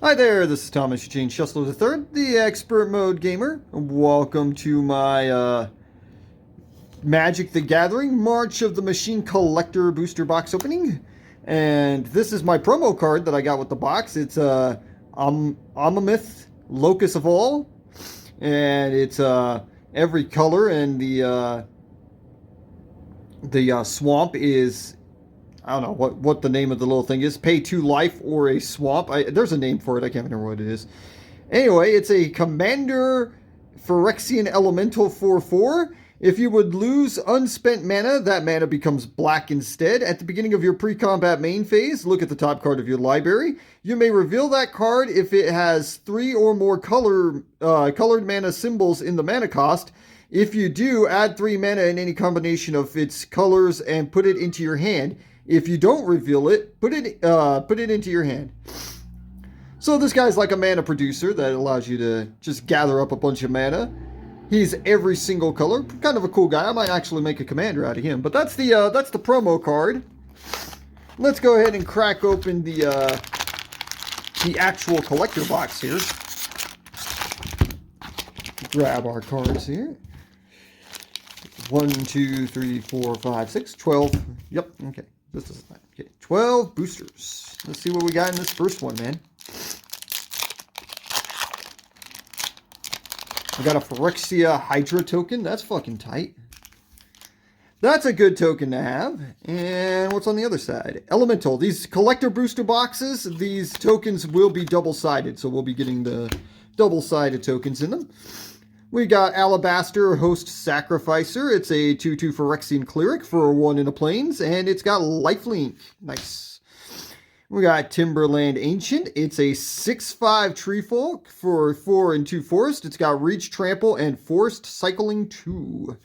Hi there, this is Thomas Eugene Schussler III, the Expert Mode Gamer. Welcome to my Magic the Gathering March of the Machine Collector booster box opening. And this is my promo card that I got with the box. It's Amamith, Locus of All. And it's every color, and the swamp is, I don't know what the name of the little thing is. Pay 2 life or a swamp. There's a name for it. I can't remember what it is. Anyway, it's a Commander Phyrexian Elemental 4/4. If you would lose unspent mana, that mana becomes black instead. At the beginning of your pre-combat main phase, look at the top card of your library. You may reveal that card if it has 3 or more colored mana symbols in the mana cost. If you do, add 3 mana in any combination of its colors and put it into your hand. If you don't reveal it, put it into your hand. So this guy's like a mana producer that allows you to just gather up a bunch of mana. He's every single color. Kind of a cool guy. I might actually make a commander out of him. But that's the promo card. Let's go ahead and crack open the actual collector box here. Grab our cards here. 1, 2, 3, 4, 5, 6, 12. Yep, okay. This is that. Okay, 12 boosters. Let's see what we got in this first one, man. I got a Phyrexia Hydra token. That's fucking tight. That's a good token to have. And what's on the other side? Elemental. These collector booster boxes, these tokens will be double-sided. So we'll be getting the double-sided tokens in them. We got Alabaster Host Sacrificer. It's a 2/2 Phyrexian Cleric for 1 in a Plains. And it's got Lifelink. Nice. We got Timberland Ancient. It's a 6/5 Treefolk for 4 and 2 Forest. It's got Reach, Trample, and Forest Cycling 2.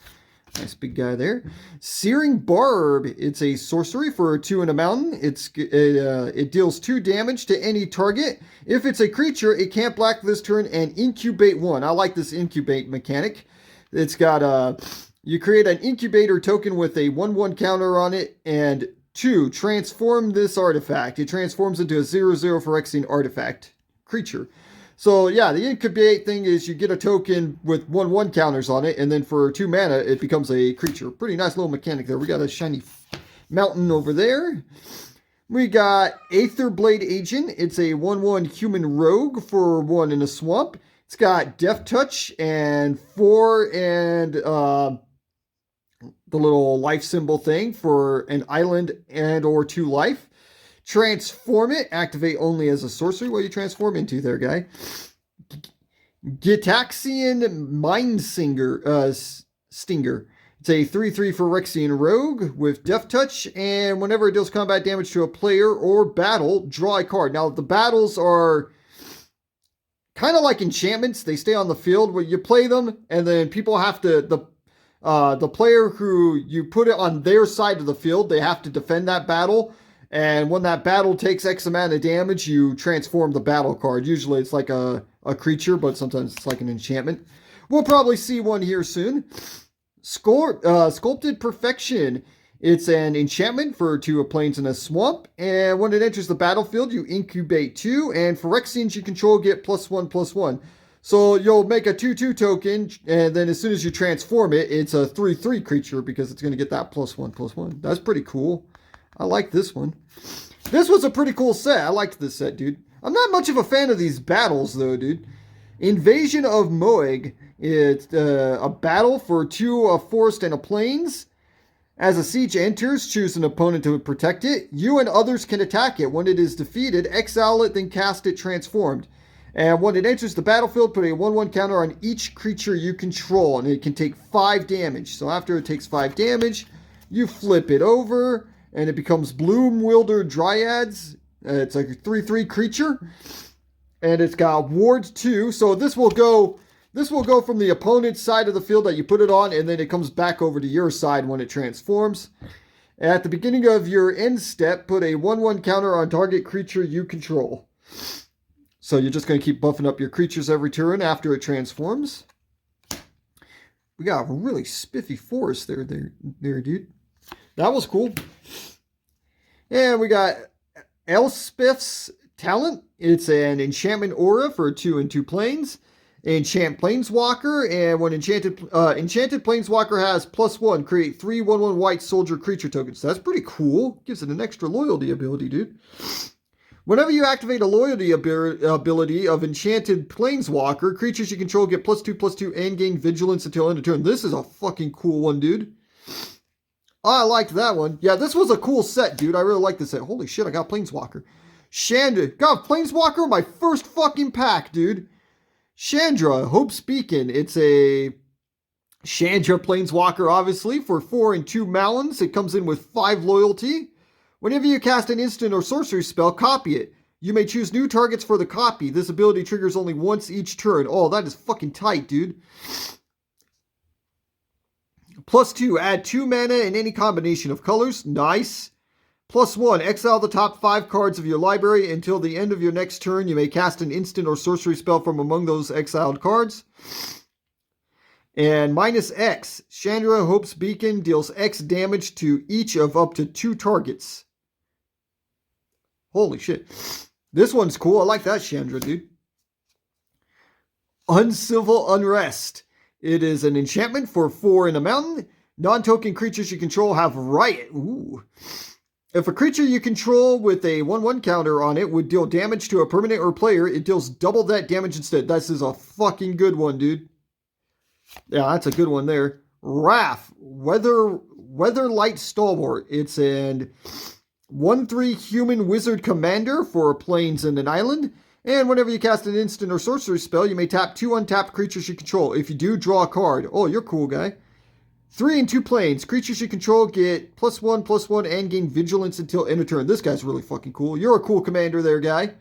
Nice big guy there. Searing Barb. It's a sorcery for 2 and a Mountain. It deals 2 damage to any target. If it's a creature, it can't black this turn and incubate 1. I like this incubate mechanic. It's got you create an incubator token with a 1/1 counter on it, and 2, transform this artifact. It transforms into a 0/0 Phyrexian artifact creature. So yeah, the incubate thing is you get a token with 1/1 counters on it, and then for 2 mana, it becomes a creature. Pretty nice little mechanic there. We got a shiny mountain over there. We got Aetherblade Agent. It's a 1/1 human rogue for 1 in a swamp. It's got Death Touch and 4 and the little life symbol thing for an island and or 2 life. Transform it. Activate only as a sorcery. What do you transform into there, guy? Gitaxian Mindsinger Stinger. It's a 3/3 Phyrexian rogue with Death Touch, and whenever it deals combat damage to a player or battle, draw a card. Now, the battles are kind of like enchantments. They stay on the field where you play them, and then people have to... The player who you put it on their side of the field, they have to defend that battle. And when that battle takes X amount of damage, you transform the battle card. Usually it's like a creature, but sometimes it's like an enchantment. We'll probably see one here soon. Sculpted Perfection. It's an enchantment for 2 Plains and a Swamp. And when it enters the battlefield, you incubate 2. And Phyrexians you control get +1/+1. So you'll make a 2/2 token, and then as soon as you transform it, it's a 3/3 creature because it's going to get that +1/+1. That's pretty cool. I like this one. This was a pretty cool set. I liked this set, dude. I'm not much of a fan of these battles, though, dude. Invasion of Moeg. It's a battle for 2 a forest and a plains. As a siege enters, choose an opponent to protect it. You and others can attack it. When it is defeated, exile it, then cast it transformed. And when it enters the battlefield, put a 1/1 counter on each creature you control, and it can take 5 damage. So after it takes 5 damage, you flip it over, and it becomes Bloomwilder Dryads. It's like a 3/3 creature, and it's got Ward 2. So this will go from the opponent's side of the field that you put it on, and then it comes back over to your side when it transforms. At the beginning of your end step, put a 1/1 counter on target creature you control. So you're just going to keep buffing up your creatures every turn after it transforms. We got a really spiffy forest there, dude. That was cool. And we got Elspeth's talent. It's an enchantment aura for 2 and 2 planes. Enchant Planeswalker, and when enchanted Planeswalker has +1, create 3 1/1 white soldier creature tokens. That's pretty cool. Gives it an extra loyalty ability, dude. Whenever you activate a loyalty ability of Enchanted Planeswalker, creatures you control get +2/+2 and gain vigilance until end of turn. This is a fucking cool one, dude. I liked that one. Yeah, this was a cool set, dude. I really like this set. Holy shit, I got Planeswalker. Got Planeswalker in my first fucking pack, dude. Chandra, Hope's Beacon. It's a Chandra Planeswalker, obviously, for 4 and 2 Malins. It comes in with 5 loyalty. Whenever you cast an instant or sorcery spell, copy it. You may choose new targets for the copy. This ability triggers only once each turn. Oh, that is fucking tight, dude. +2, add 2 mana in any combination of colors. Nice. +1, exile the top 5 cards of your library. Until the end of your next turn, you may cast an instant or sorcery spell from among those exiled cards. And -X, Chandra Hope's Beacon deals X damage to each of up to 2 targets. Holy shit. This one's cool. I like that Chandra, dude. Uncivil Unrest. It is an enchantment for 4 in a mountain. Non-token creatures you control have riot. Ooh. If a creature you control with a 1/1 counter on it would deal damage to a permanent or player, it deals double that damage instead. This is a fucking good one, dude. Yeah, that's a good one there. Wrath, Weatherlight Stalwart. It's an 1/3 human wizard commander for planes and an island. And whenever you cast an instant or sorcery spell, you may tap 2 untapped creatures you control. If you do, draw a card. Oh, you're a cool guy. 3 and 2 planes. Creatures you control get +1/+1 and gain vigilance until end of turn. This guy's really fucking cool. You're a cool commander there, guy.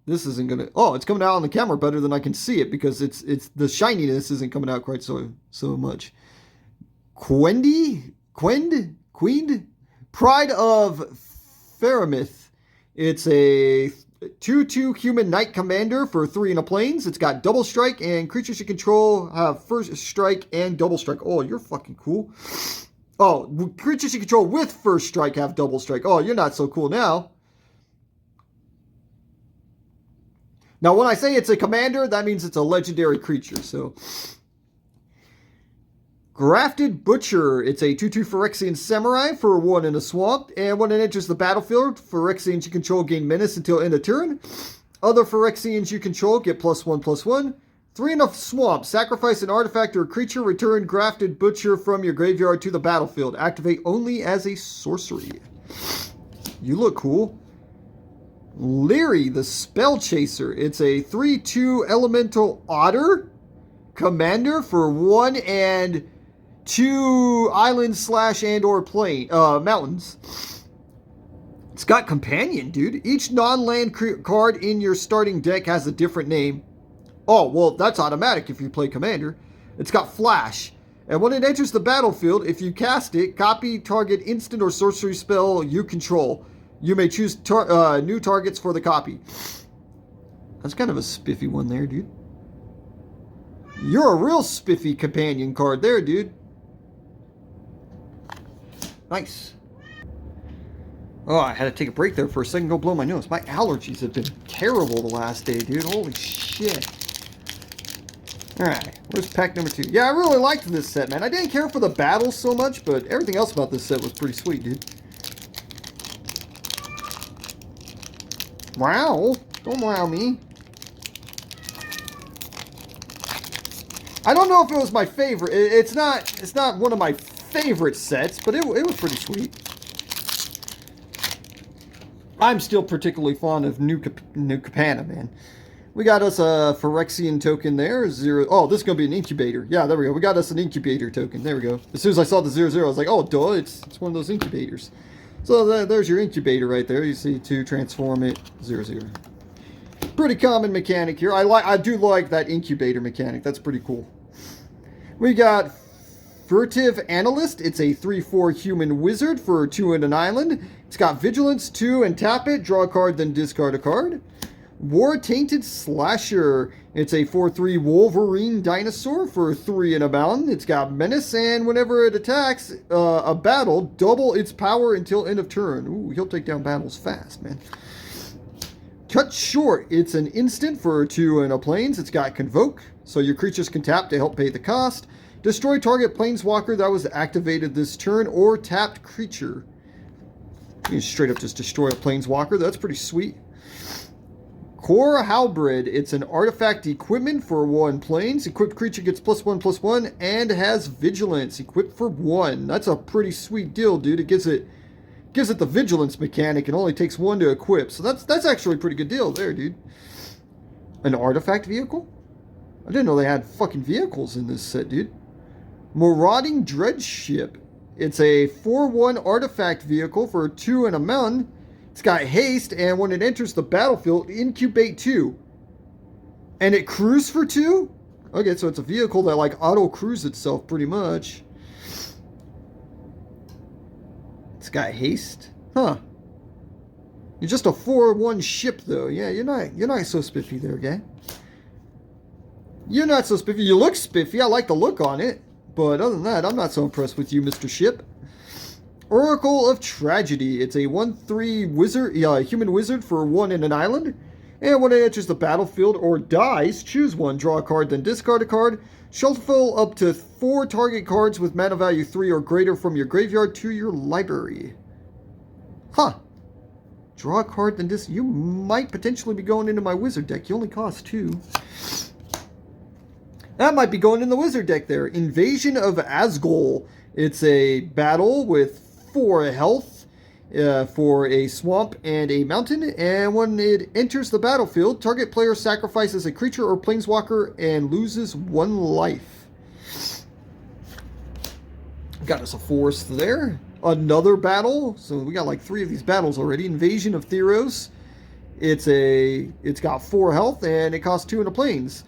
This isn't gonna. Oh, it's coming out on the camera better than I can see it because it's the shininess isn't coming out quite so much. Quend, Pride of Faramith. It's a 2/2 human knight commander for 3 in a planes. It's got double strike, and creatures you control have first strike and double strike. Oh, you're fucking cool. Oh, creatures you control with first strike have double strike. Oh, you're not so cool now. Now, when I say it's a commander, that means it's a legendary creature, so. Grafted Butcher. It's a 2/2 Phyrexian Samurai for 1 in a swamp. And when it enters the battlefield, Phyrexians you control gain menace until end of turn. Other Phyrexians you control get +1/+1. 3 in a swamp. Sacrifice an artifact or creature. Return Grafted Butcher from your graveyard to the battlefield. Activate only as a sorcery. You look cool. Leery, the Spell Chaser. It's a 3/2 Elemental Otter commander for 1 and 2 islands / and or plane mountains. It's got Companion, dude. Each non-land card in your starting deck has a different name. Oh, well, that's automatic if you play Commander. It's got Flash. And when it enters the battlefield, if you cast it, copy target instant or sorcery spell you control. You may choose new targets for the copy. That's kind of a spiffy one there, dude. You're a real spiffy companion card there, dude. Nice. Oh, I had to take a break there for a second, go blow my nose. My allergies have been terrible the last day, dude. Holy shit. Alright, where's pack number 2? Yeah, I really liked this set, man. I didn't care for the battles so much, but everything else about this set was pretty sweet, dude. Wow. Don't wow me. I don't know if it was my favorite. It's not one of my favorite sets, but it was pretty sweet. I'm still particularly fond of New Capenna, man. We got us a Phyrexian token there. 0. Oh, this is going to be an incubator. Yeah, there we go. We got us an incubator token. There we go. As soon as I saw the 0/0, I was like, oh, duh, it's one of those incubators. So there's your incubator right there. You see to transform it 0/0. Pretty common mechanic here. I do like that incubator mechanic. That's pretty cool. We got Furtive Analyst. It's a 3/4 human wizard for 2 and an island. It's got Vigilance 2 and tap it. Draw a card, then discard a card. War Tainted Slasher. It's a 4/3 Wolverine dinosaur for 3 and a mountain. It's got menace, and whenever it attacks a battle, double its power until end of turn. Ooh, he'll take down battles fast, man. Cut Short. It's an instant for 2 and a plains. It's got Convoke, so your creatures can tap to help pay the cost. Destroy target planeswalker that was activated this turn or tapped creature. You can straight up just destroy a planeswalker. That's pretty sweet. Core Halberd. It's an artifact equipment for 1 planes. Equipped creature gets +1/+1 and has vigilance. Equipped for 1. That's a pretty sweet deal, dude. It gives it the vigilance mechanic and only takes 1 to equip. So that's actually a pretty good deal there, dude. An artifact vehicle? I didn't know they had fucking vehicles in this set, dude. Marauding Dreadship. It's a 4/1 artifact vehicle for 2 and a mountain. It's got haste, and when it enters the battlefield, incubate 2. And it crews for 2? Okay, so it's a vehicle that like auto-crews itself pretty much. It's got haste? Huh. You're just a 4/1 ship though. Yeah, you're not so spiffy there, guy. You're not so spiffy. You look spiffy. I like the look on it. But other than that, I'm not so impressed with you, Mr. Ship. Oracle of Tragedy. It's a 1/3 wizard, human wizard for 1 in an island. And when it enters the battlefield or dies, choose 1, draw a card, then discard a card. Shuffle up to 4 target cards with mana value 3 or greater from your graveyard to your library. Huh. Draw a card, then you might potentially be going into my wizard deck. You only cost 2. That might be going in the wizard deck there. Invasion of Asgol. It's a battle with 4 health for a swamp and a mountain. And when it enters the battlefield, target player sacrifices a creature or planeswalker and loses 1 life. Got us a forest there. Another battle. So we got like 3 of these battles already. Invasion of Theros. It's got 4 health and it costs 2 in the plains.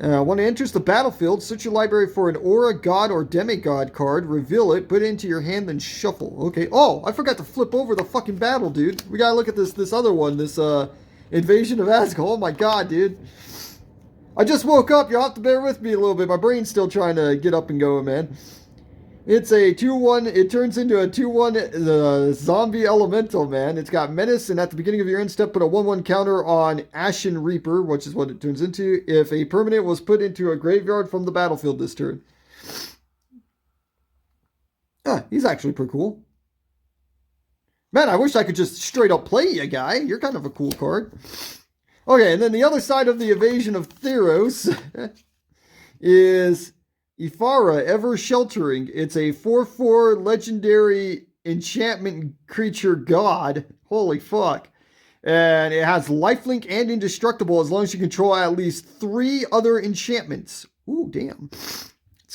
When it enters the battlefield, search your library for an aura, god, or demigod card, reveal it, put it into your hand, then shuffle. Okay. Oh, I forgot to flip over the fucking battle, dude. We gotta look at this other one, this Invasion of Asgol. Oh my god, dude. I just woke up. You'll have to bear with me a little bit. My brain's still trying to get up and going, man. It's a 2/1. It turns into a 2/1 zombie elemental, man. It's got menace, and at the beginning of your end step, put a 1/1 counter on Ashen Reaper, which is what it turns into, if a permanent was put into a graveyard from the battlefield this turn. Ah, he's actually pretty cool. Man, I wish I could just straight up play you, guy. You're kind of a cool card. Okay, and then the other side of the Invasion of Theros is Ifara, Ever Sheltering. It's a 4/4 legendary enchantment creature god. Holy fuck. And it has lifelink and indestructible as long as you control at least 3 other enchantments. Ooh, damn.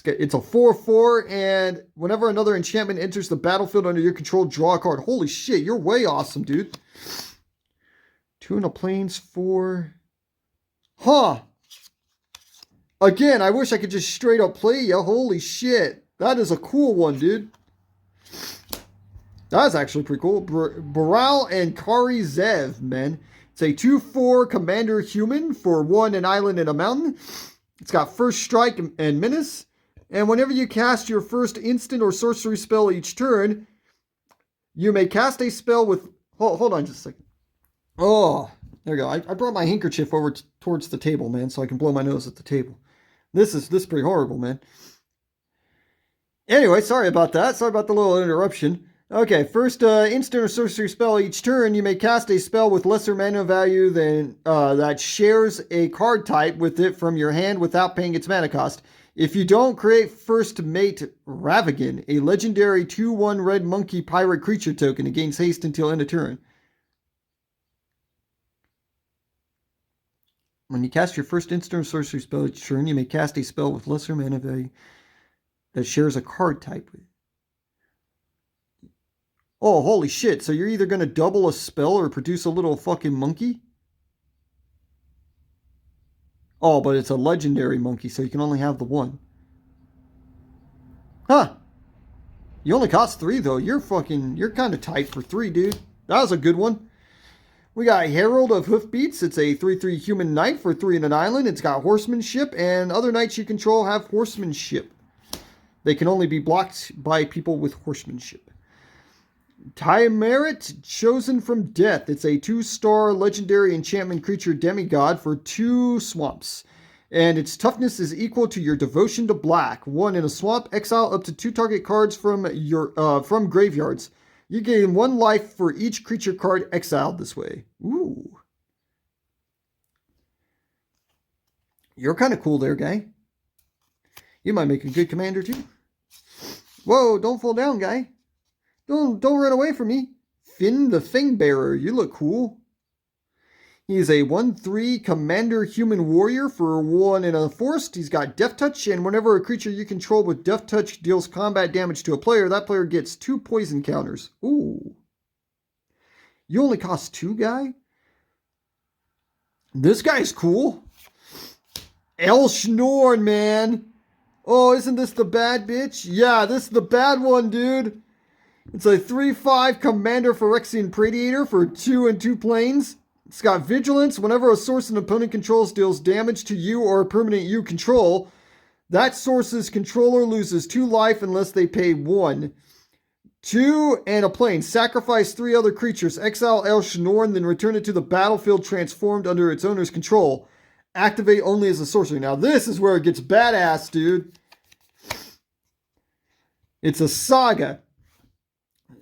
It's a 4/4, and whenever another enchantment enters the battlefield under your control, draw a card. Holy shit, you're way awesome, dude. 2 in a plains, 4. Huh. Again, I wish I could just straight up play you. Holy shit. That is a cool one, dude. That is actually pretty cool. Baral and Kari Zev, man. It's a 2/4 commander human for 1 an island and a mountain. It's got first strike and menace. And whenever you cast your first instant or sorcery spell each turn, you may cast a spell with... Hold on just a second. Oh, there we go. I brought my handkerchief over towards the table, man, so I can blow my nose at the table. This is pretty horrible, man. Anyway, sorry about that. Sorry about the little interruption. Okay, first instant or sorcery spell each turn, you may cast a spell with lesser mana value than that shares a card type with it from your hand without paying its mana cost. If you don't, create First Mate Ravagan, a legendary 2/1 red monkey pirate creature token. It gains haste until end of turn. When you cast your first instant or sorcery spell each turn, you may cast a spell with lesser mana value that shares a card type with it. Oh, holy shit. So you're either going to double a spell or produce a little fucking monkey? Oh, but it's a legendary monkey, so you can only have the 1. Huh. You only cost 3, though. You're kind of tight for 3, dude. That was a good one. We got Herald of Hoofbeats. It's a 3/3 human knight for 3 in an island. It's got horsemanship, and other knights you control have horsemanship. They can only be blocked by people with horsemanship. Tymerit, Chosen from Death. It's a 2-star legendary enchantment creature demigod for 2 swamps. And its toughness is equal to your devotion to black. 1 in a swamp, exile up to 2 target cards from graveyards. You gain 1 life for each creature card exiled this way. Ooh. You're kind of cool there, guy. You might make a good commander too. Whoa, don't fall down, guy. Don't run away from me. Finn the Fangbearer, you look cool. He's a 1/3 commander human warrior for 1 in a forest. He's got Death Touch, and whenever a creature you control with Death Touch deals combat damage to a player, that player gets 2 poison counters. Ooh. You only cost 2, guy? This guy's cool. Elshnorn, man. Oh, isn't this the bad bitch? Yeah, this is the bad one, dude. It's a 3/5 commander Phyrexian Predator for 2 and 2 planes. It's got Vigilance. Whenever a source an opponent controls deals damage to you or a permanent you control, that source's controller loses 2 life unless they pay 1. 2 and a plane. Sacrifice 3 other creatures. Exile Elshnorn, then return it to the battlefield transformed under its owner's control. Activate only as a sorcery. Now this is where it gets badass, dude. It's a saga.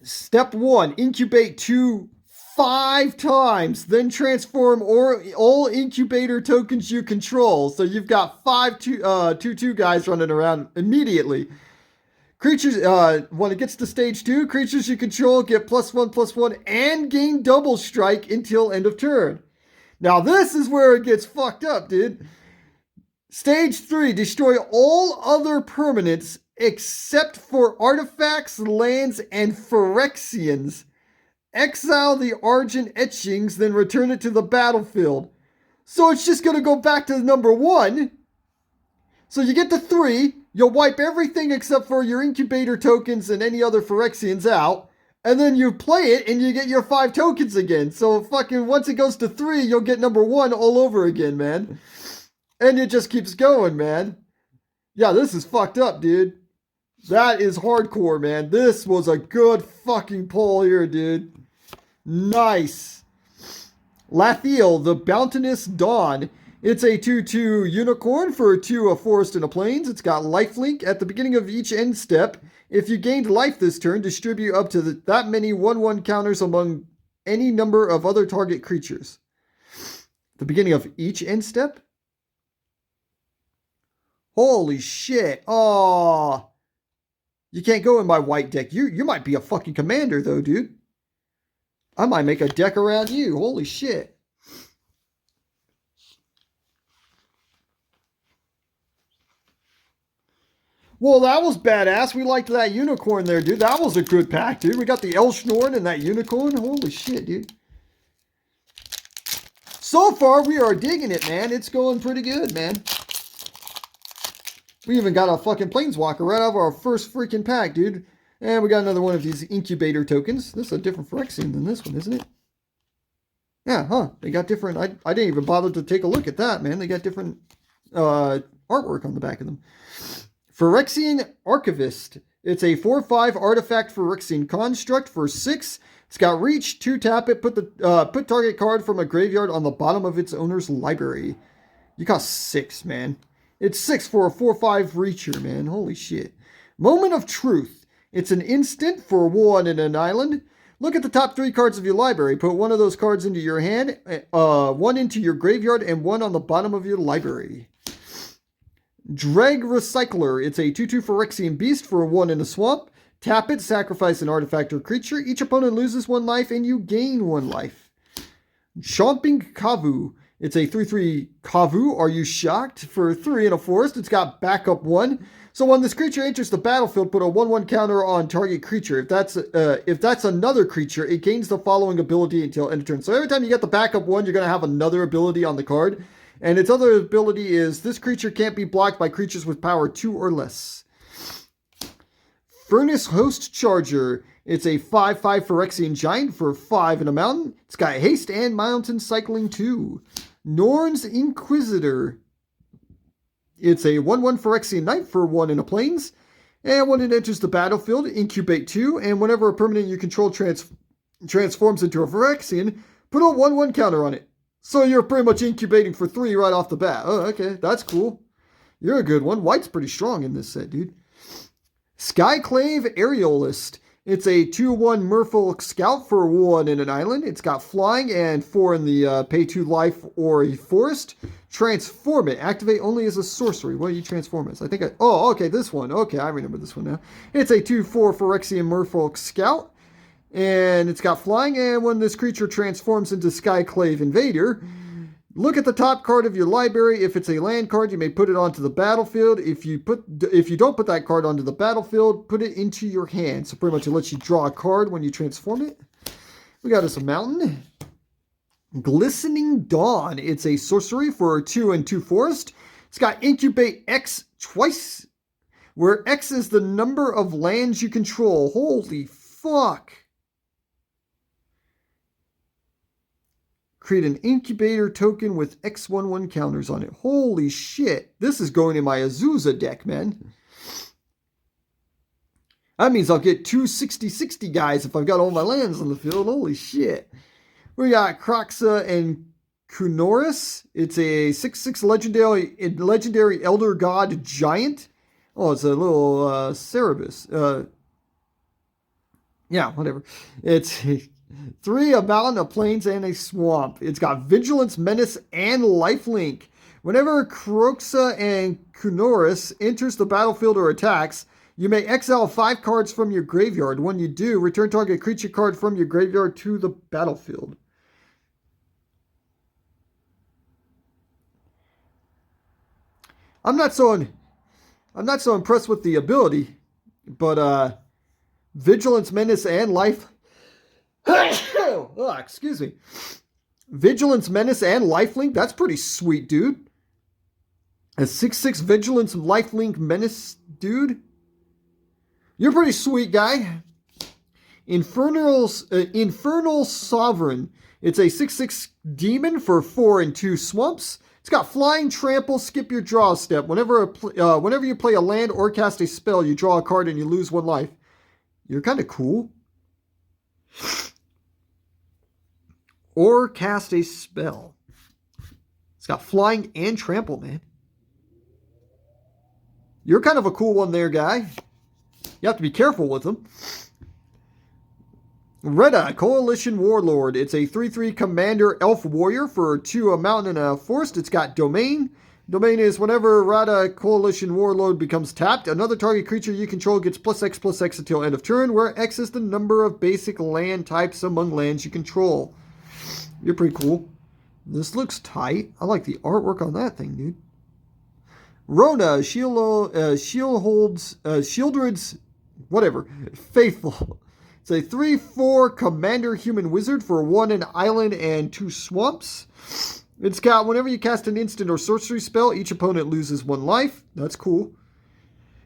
Step 1. Incubate 2 5 times, then transform all incubator tokens you control. So you've got 5 2/2 guys running around immediately. Creatures, when it gets to stage 2, creatures you control get +1/+1 and gain double strike until end of turn. Now this is where it gets fucked up, dude. Stage 3, destroy all other permanents except for artifacts, lands, and Phyrexians. Exile the Argent Etchings, then return it to the battlefield. So it's just going to go back to number 1. So you get to 3, you'll wipe everything except for your incubator tokens and any other Phyrexians out, and then you play it and you get your 5 tokens again. So fucking once it goes to 3, you'll get number 1 all over again, man. And it just keeps going, man. Yeah, this is fucked up, dude. That is hardcore, man. This was a good fucking pull here, dude. Nice. Lathiel, the Bounteous Dawn. It's a 2/2 unicorn for 2 a forest and a plains. It's got lifelink. At the beginning of each end step, if you gained life this turn, distribute up to that many 1/1 counters among any number of other target creatures. The beginning of each end step? Holy shit. Oh. You can't go in my white deck. You might be a fucking commander though, dude. I might make a deck around you. Holy shit. Well, that was badass. We liked that unicorn there, dude. That was a good pack, dude. We got the Elshnorn and that unicorn. Holy shit, dude. So far, we are digging it, man. It's going pretty good, man. We even got a fucking Planeswalker right out of our first freaking pack, dude. And we got another one of these incubator tokens. This is a different Phyrexian than this one, isn't it? Yeah, huh. They got different... I didn't even bother to take a look at that, man. They got different artwork on the back of them. Phyrexian Archivist. It's a 4/5 artifact Phyrexian construct for 6. It's got reach, 2 tap it, put target card from a graveyard on the bottom of its owner's library. You cost 6, man. It's 6 for a 4/5 reacher, man. Holy shit. Moment of Truth. It's an instant for 1 in an island. Look at the top 3 cards of your library. Put 1 of those cards into your hand, 1 into your graveyard, and 1 on the bottom of your library. Dreg Recycler. It's a 2/2 Phyrexian beast for 1 in a swamp. Tap it, sacrifice an artifact or creature. Each opponent loses 1 life and you gain 1 life. Chomping Kavu. It's a 3/3 Kavu. Are you shocked? For 3 in a forest. It's got backup 1. So when this creature enters the battlefield, put a 1/1 counter on target creature. If that's another creature, it gains the following ability until end of turn. So every time you get the backup 1, you're going to have another ability on the card. And its other ability is this creature can't be blocked by creatures with power 2 or less. Furnace Host Charger. It's a 5/5 Phyrexian Giant for 5 in a mountain. It's got haste and mountain cycling too. Norn's Inquisitor. It's a 1/1 Phyrexian Knight for 1 in a plains. And when it enters the battlefield, incubate 2. And whenever a permanent you control transforms into a Phyrexian, put a 1/1 counter on it. So you're pretty much incubating for 3 right off the bat. Oh, okay. That's cool. You're a good one. White's pretty strong in this set, dude. Skyclave Aerialist. It's a 2/1 Merfolk Scout for 1 in an island. It's got flying and 4 in the pay 2 life or a forest. Transform it. Activate only as a sorcery. What do you transform as? Oh, okay, this one. Okay, I remember this one now. It's a 2/4 Phyrexian Merfolk Scout. And it's got flying, and when this creature transforms into Skyclave Invader, look at the top card of your library. If it's a land card, you may put it onto the battlefield. If you don't put that card onto the battlefield, put it into your hand. So pretty much it lets you draw a card when you transform it. We got us a mountain. Glistening Dawn. It's a sorcery for 2 and 2 forest. It's got incubate X twice, where X is the number of lands you control. Holy fuck. Create an incubator token with X11 counters on it. Holy shit. This is going in my Azusa deck, man. That means I'll get 2 60/60 guys if I've got all my lands on the field. Holy shit. We got Kroxa and Kunoris. It's a 6/6 legendary Elder God Giant. Oh, it's a little Cerebus. Yeah, whatever. It's 3, a mountain, a plains, and a swamp. It's got Vigilance, Menace, and Lifelink. Whenever Kroxa and Kunoris enters the battlefield or attacks, you may exile 5 cards from your graveyard. When you do, return target creature card from your graveyard to the battlefield. I'm not so impressed with the ability, but Vigilance, Menace, and Life. Oh, excuse me. Vigilance, Menace, and Lifelink. That's pretty sweet, dude. A 6/6 Vigilance, Lifelink, Menace, dude. You're pretty sweet, guy. Infernal Sovereign. It's a 6/6 demon for 4 and 2 swamps. It's got flying, trample, skip your draw step. Whenever you play a land or cast a spell, you draw a card and you lose 1 life. You're kind of cool. Or cast a spell. It's got flying and trample, man. You're kind of a cool one there, guy. You have to be careful with them. Retta, Coalition Warlord. It's a 3/3 Commander Elf Warrior for 2, a mountain, and a forest. It's got Domain. Domain is whenever Retta, Coalition Warlord becomes tapped, another target creature you control gets +X/+X until end of turn, where X is the number of basic land types among lands you control. You're pretty cool. This looks tight. I like the artwork on that thing, dude. Rona, Shieldred's, whatever, Faithful. It's a 3/4 Commander Human Wizard for 1 an island and 2 swamps. It's got whenever you cast an instant or sorcery spell, each opponent loses 1 life. That's cool.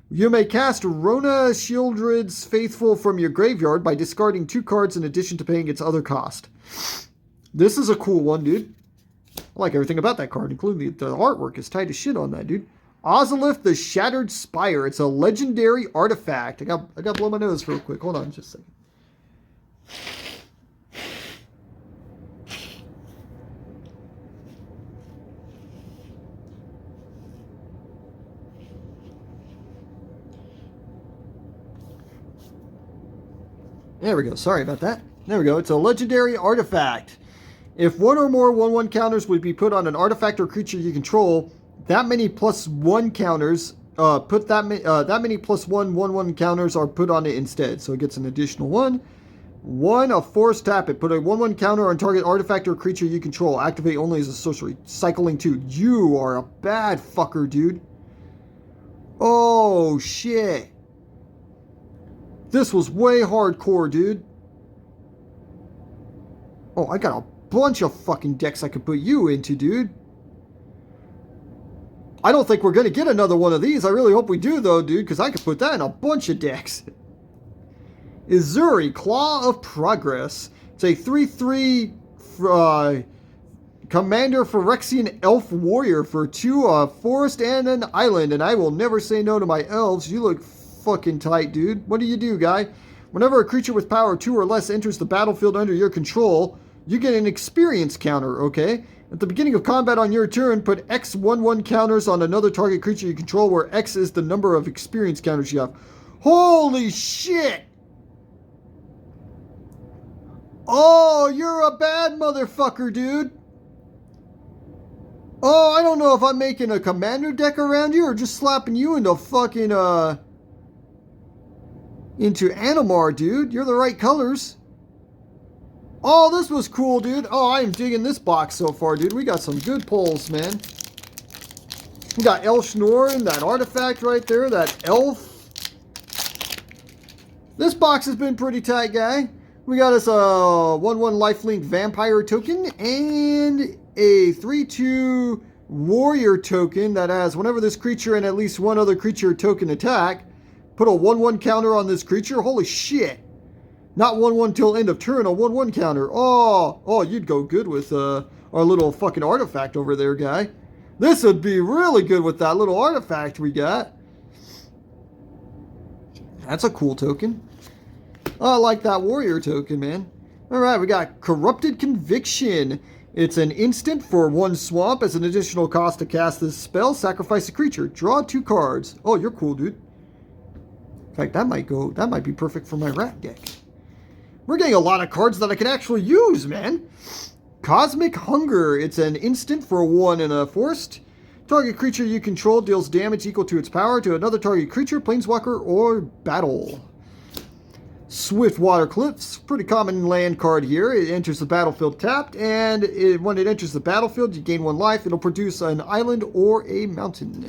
You may cast Rona Shieldred's Faithful from your graveyard by discarding 2 cards in addition to paying its other cost. This is a cool one, dude. I like everything about that card, including the artwork is tight as shit on that, dude. Ozolith the Shattered Spire. It's a legendary artifact. I got to blow my nose real quick. Hold on just a second. There we go. Sorry about that. There we go. It's a legendary artifact. If 1 or more 1/1 counters would be put on an artifact or creature you control, that many +1 counters, that many +1 1/1 counters are put on it instead. So it gets an additional 1. 1, a force tap it. Put a 1/1 counter on target artifact or creature you control. Activate only as a sorcery. Cycling 2. You are a bad fucker, dude. Oh, shit. This was way hardcore, dude. Oh, I got a bunch of fucking decks I could put you into, dude. I don't think we're going to get another one of these. I really hope we do, though, dude, because I could put that in a bunch of decks. Izuri, Claw of Progress. It's a 3/3 Commander Phyrexian Elf Warrior for 2 forest and an island. And I will never say no to my elves. You look fucking tight, dude. What do, guy? Whenever a creature with power 2 or less enters the battlefield under your control, you get an experience counter, okay? At the beginning of combat on your turn, put X 1/1 counters on another target creature you control, where X is the number of experience counters you have. Holy shit! Oh, you're a bad motherfucker, dude. Oh, I don't know if I'm making a commander deck around you or just slapping you into fucking, into Animar, dude. You're the right colors. Oh, this was cool, dude. Oh, I am digging this box so far, dude. We got some good pulls, man. We got Elshnorn, that artifact right there, that elf. This box has been pretty tight, guy. We got us a 1/1 lifelink vampire token and a 3/2 warrior token that has whenever this creature and at least one other creature token attack, put a 1/1 counter on this creature. Holy shit. Not 1/1 till end of turn, a 1/1 counter. Oh, you'd go good with our little fucking artifact over there, guy. This would be really good with that little artifact we got. That's a cool token. I like that warrior token, man. Alright, we got Corrupted Conviction. It's an instant for 1 swamp. As an additional cost to cast this spell, sacrifice a creature. Draw 2 cards. Oh, you're cool, dude. In fact, that might be perfect for my rat deck. We're getting a lot of cards that I can actually use, man. Cosmic Hunger. It's an instant for 1 in a forest. Target creature you control deals damage equal to its power to another target creature, planeswalker, or battle. Swiftwater Cliffs, pretty common land card here. It enters the battlefield tapped, and when it enters the battlefield, you gain 1 life. It'll produce an island or a mountain.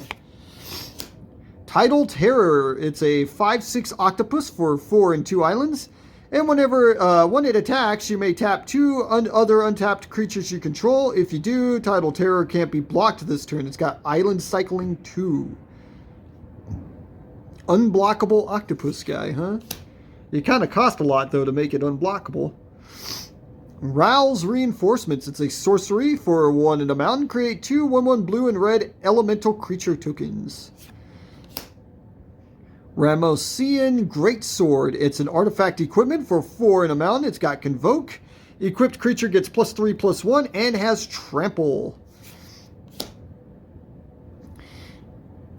Tidal Terror. It's a 5/6 octopus for 4 and 2 islands. And whenever when it attacks, you may tap 2 other untapped creatures you control. If you do, Tidal Terror can't be blocked this turn. It's got Island Cycling 2. Unblockable octopus guy, huh? It kind of cost a lot, though, to make it unblockable. Rowl's Reinforcements. It's a sorcery for 1 in a mountain. Create 2 1/1 blue and red elemental creature tokens. Ramosian Greatsword. It's an artifact equipment for 4 in a mountain. It's got Convoke. Equipped creature gets +3/+1 and has Trample.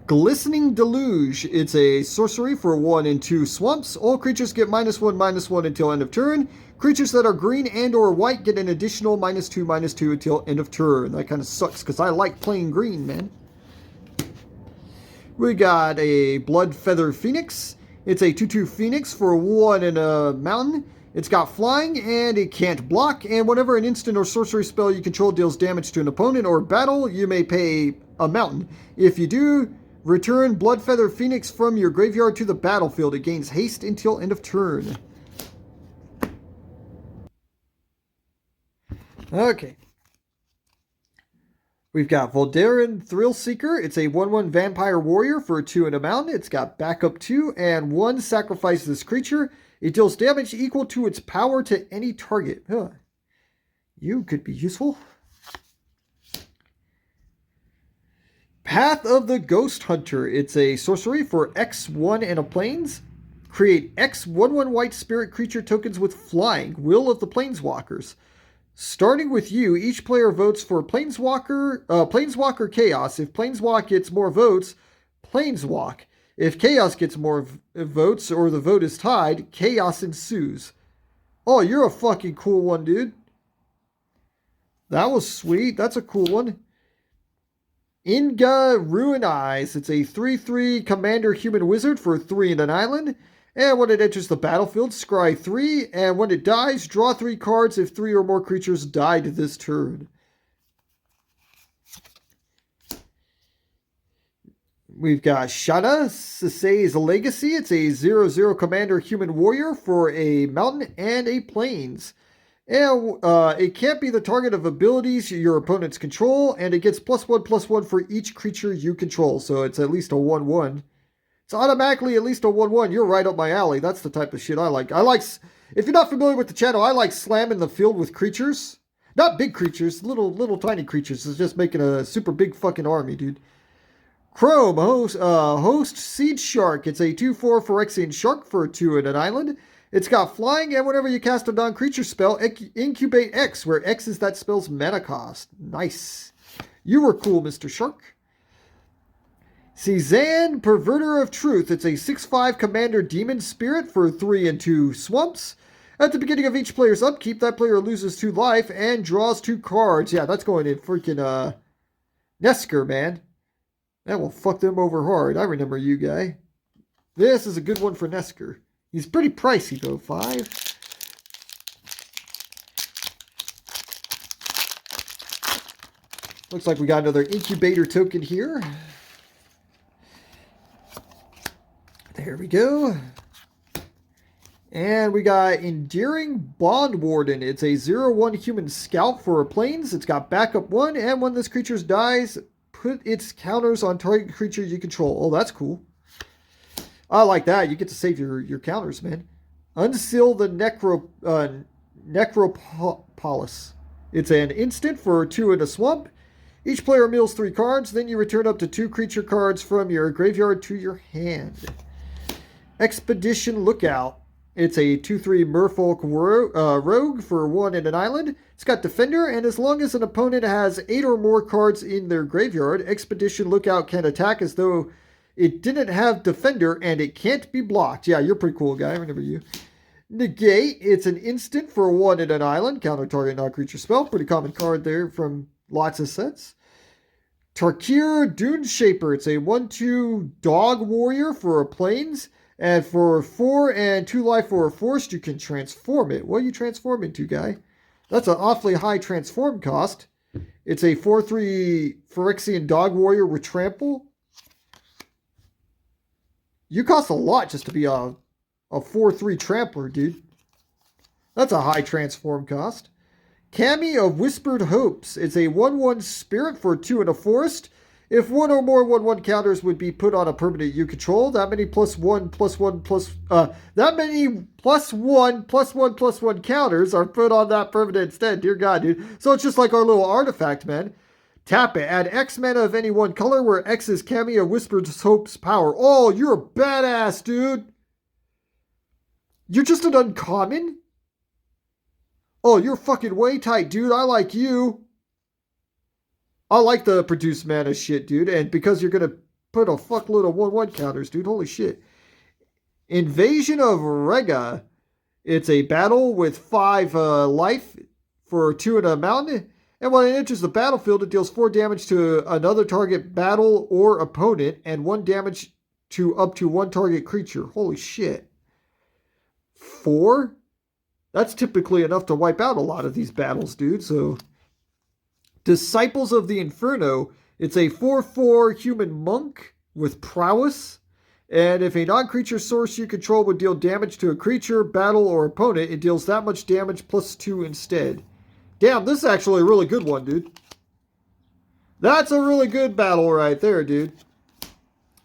Glistening Deluge. It's a sorcery for 1 in 2 swamps. All creatures get -1/-1 until end of turn. Creatures that are green and or white get an additional -2/-2 until end of turn. That kind of sucks because I like playing green, man. We got a Bloodfeather Phoenix. It's a 2/2 Phoenix for 1 in a mountain. It's got flying and it can't block. And whenever an instant or sorcery spell you control deals damage to an opponent or battle, you may pay a mountain. If you do, return Bloodfeather Phoenix from your graveyard to the battlefield. It gains haste until end of turn. Okay. We've got Voldaren Thrillseeker. It's a 1/1 vampire warrior for 2 in a mountain. It's got backup 2 and 1 sacrifice this creature. It deals damage equal to its power to any target. Huh. You could be useful. Path of the Ghost Hunter. It's a sorcery for X1 and a plains. Create X 1/1 white spirit creature tokens with flying. Will of the Planeswalkers. Starting with you, each player votes for Planeswalker Chaos. If Planeswalk gets more votes, Planeswalk. If Chaos gets more votes or the vote is tied, Chaos ensues. Oh, you're a fucking cool one, dude. That was sweet. That's a cool one. Inga Ruin Eyes. It's a 3/3 Commander Human Wizard for 3 in an island. And when it enters the battlefield, scry 3. And when it dies, draw 3 cards if 3 or more creatures died this turn. We've got Shada Sisei's Legacy. It's a 0/0 Commander Human Warrior for a mountain and a plains. And it can't be the target of abilities your opponents control, and it gets +1/+1 for each creature you control. So it's at least a 1/1. It's automatically at least a 1/1. You're right up my alley. That's the type of shit I like. If you're not familiar with the channel, I like slamming the field with creatures. Not big creatures, little tiny creatures. It's just making a super big fucking army, dude. Chrome, host Seed Shark. It's a 2/4 Phyrexian Shark for 2 in an island. It's got flying, and whenever you cast a non-creature spell, incubate X, where X is that spell's mana cost. Nice. You were cool, Mr. Shark. Cezanne, Perverter of Truth. It's a 6/5 Commander Demon Spirit for 3 and 2 swamps. At the beginning of each player's upkeep, that player loses 2 life and draws 2 cards. Yeah, that's going in freaking Nesker, man. That will fuck them over hard. I remember you, guy. This is a good one for Nesker. He's pretty pricey, though. 5. Looks like we got another incubator token here. There we go. And we got Endearing Bond Warden. It's a 0/1 human scout for planes. It's got backup 1, and when this creature dies, put its counters on target creature you control. Oh, that's cool. I like that. You get to save your counters, man. Unseal the Necropolis. It's an instant for 2 in a swamp. Each player mills 3 cards, then you return up to 2 creature cards from your graveyard to your hand. Expedition Lookout. It's a 2/3 Merfolk Rogue for 1 in an island. It's got Defender, and as long as an opponent has 8 or more cards in their graveyard, Expedition Lookout can attack as though it didn't have Defender, and it can't be blocked. Yeah, you're pretty cool, guy. I remember you. Negate. It's an instant for 1 in an island. Counter target non-creature spell. Pretty common card there from lots of sets. Tarkir Duneshaper. It's a 1/2 Dog Warrior for planes. And for 4 and 2 life for a forest, you can transform it. What do you transform into, guy? That's an awfully high transform cost. It's a 4/3 Phyrexian Dog Warrior with Trample. You cost a lot just to be a 4/3 Trampler, dude. That's a high transform cost. Cami of Whispered Hopes. It's a 1/1 Spirit for 2 in a forest. If 1 or more 1/1 counters would be put on a permanent you control, that many that many +1/+1/+1 counters are put on that permanent instead. Dear God, dude. So it's just like our little artifact, man. Tap it. Add X mana of any one color where X is Cami of Whispered Hope's power. Oh, you're a badass, dude. You're just an uncommon? Oh, you're fucking way tight, dude. I like you. I like the produce mana shit, dude. And because you're going to put a fuckload of 1/1 counters, dude. Holy shit. Invasion of Rega. It's a battle with 5 life for 2 in a mountain. And when it enters the battlefield, it deals 4 damage to another target battle or opponent and 1 damage to up to 1 target creature. Holy shit. 4? That's typically enough to wipe out a lot of these battles, dude. So, Disciples of the Inferno. It's a 4/4 human monk with prowess. And if a non-creature source you control would deal damage to a creature, battle, or opponent, it deals that much damage +2 instead. Damn, this is actually a really good one, dude. That's a really good battle right there, dude.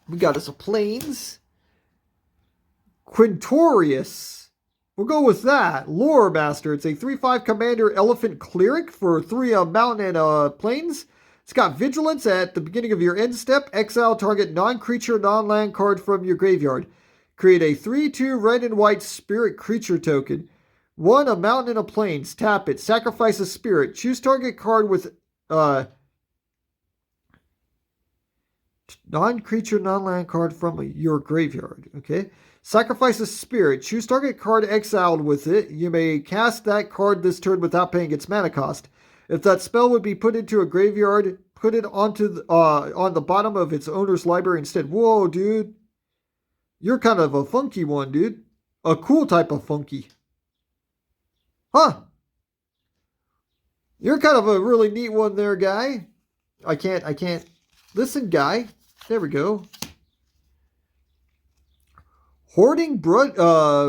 We got us a Plains. Quintorius. We'll go with that. Lore Master. It's a 3/5 Commander Elephant Cleric for 3 mountain and plains. It's got Vigilance. At the beginning of your end step, exile target non-creature, non-land card from your graveyard. Create a 3/2 red and white spirit creature token. 1, a mountain and a plains. Tap it. Sacrifice a spirit. Choose target card with non-creature, non-land card from your graveyard. Okay. Sacrifice a spirit. Choose target card exiled with it. You may cast that card this turn without paying its mana cost. If that spell would be put into a graveyard, put it onto on the bottom of its owner's library instead. Whoa, dude. You're kind of a funky one, dude. A cool type of funky. Huh. You're kind of a really neat one there, guy. I can't. Listen, guy. There we go. Hoarding Broodlord.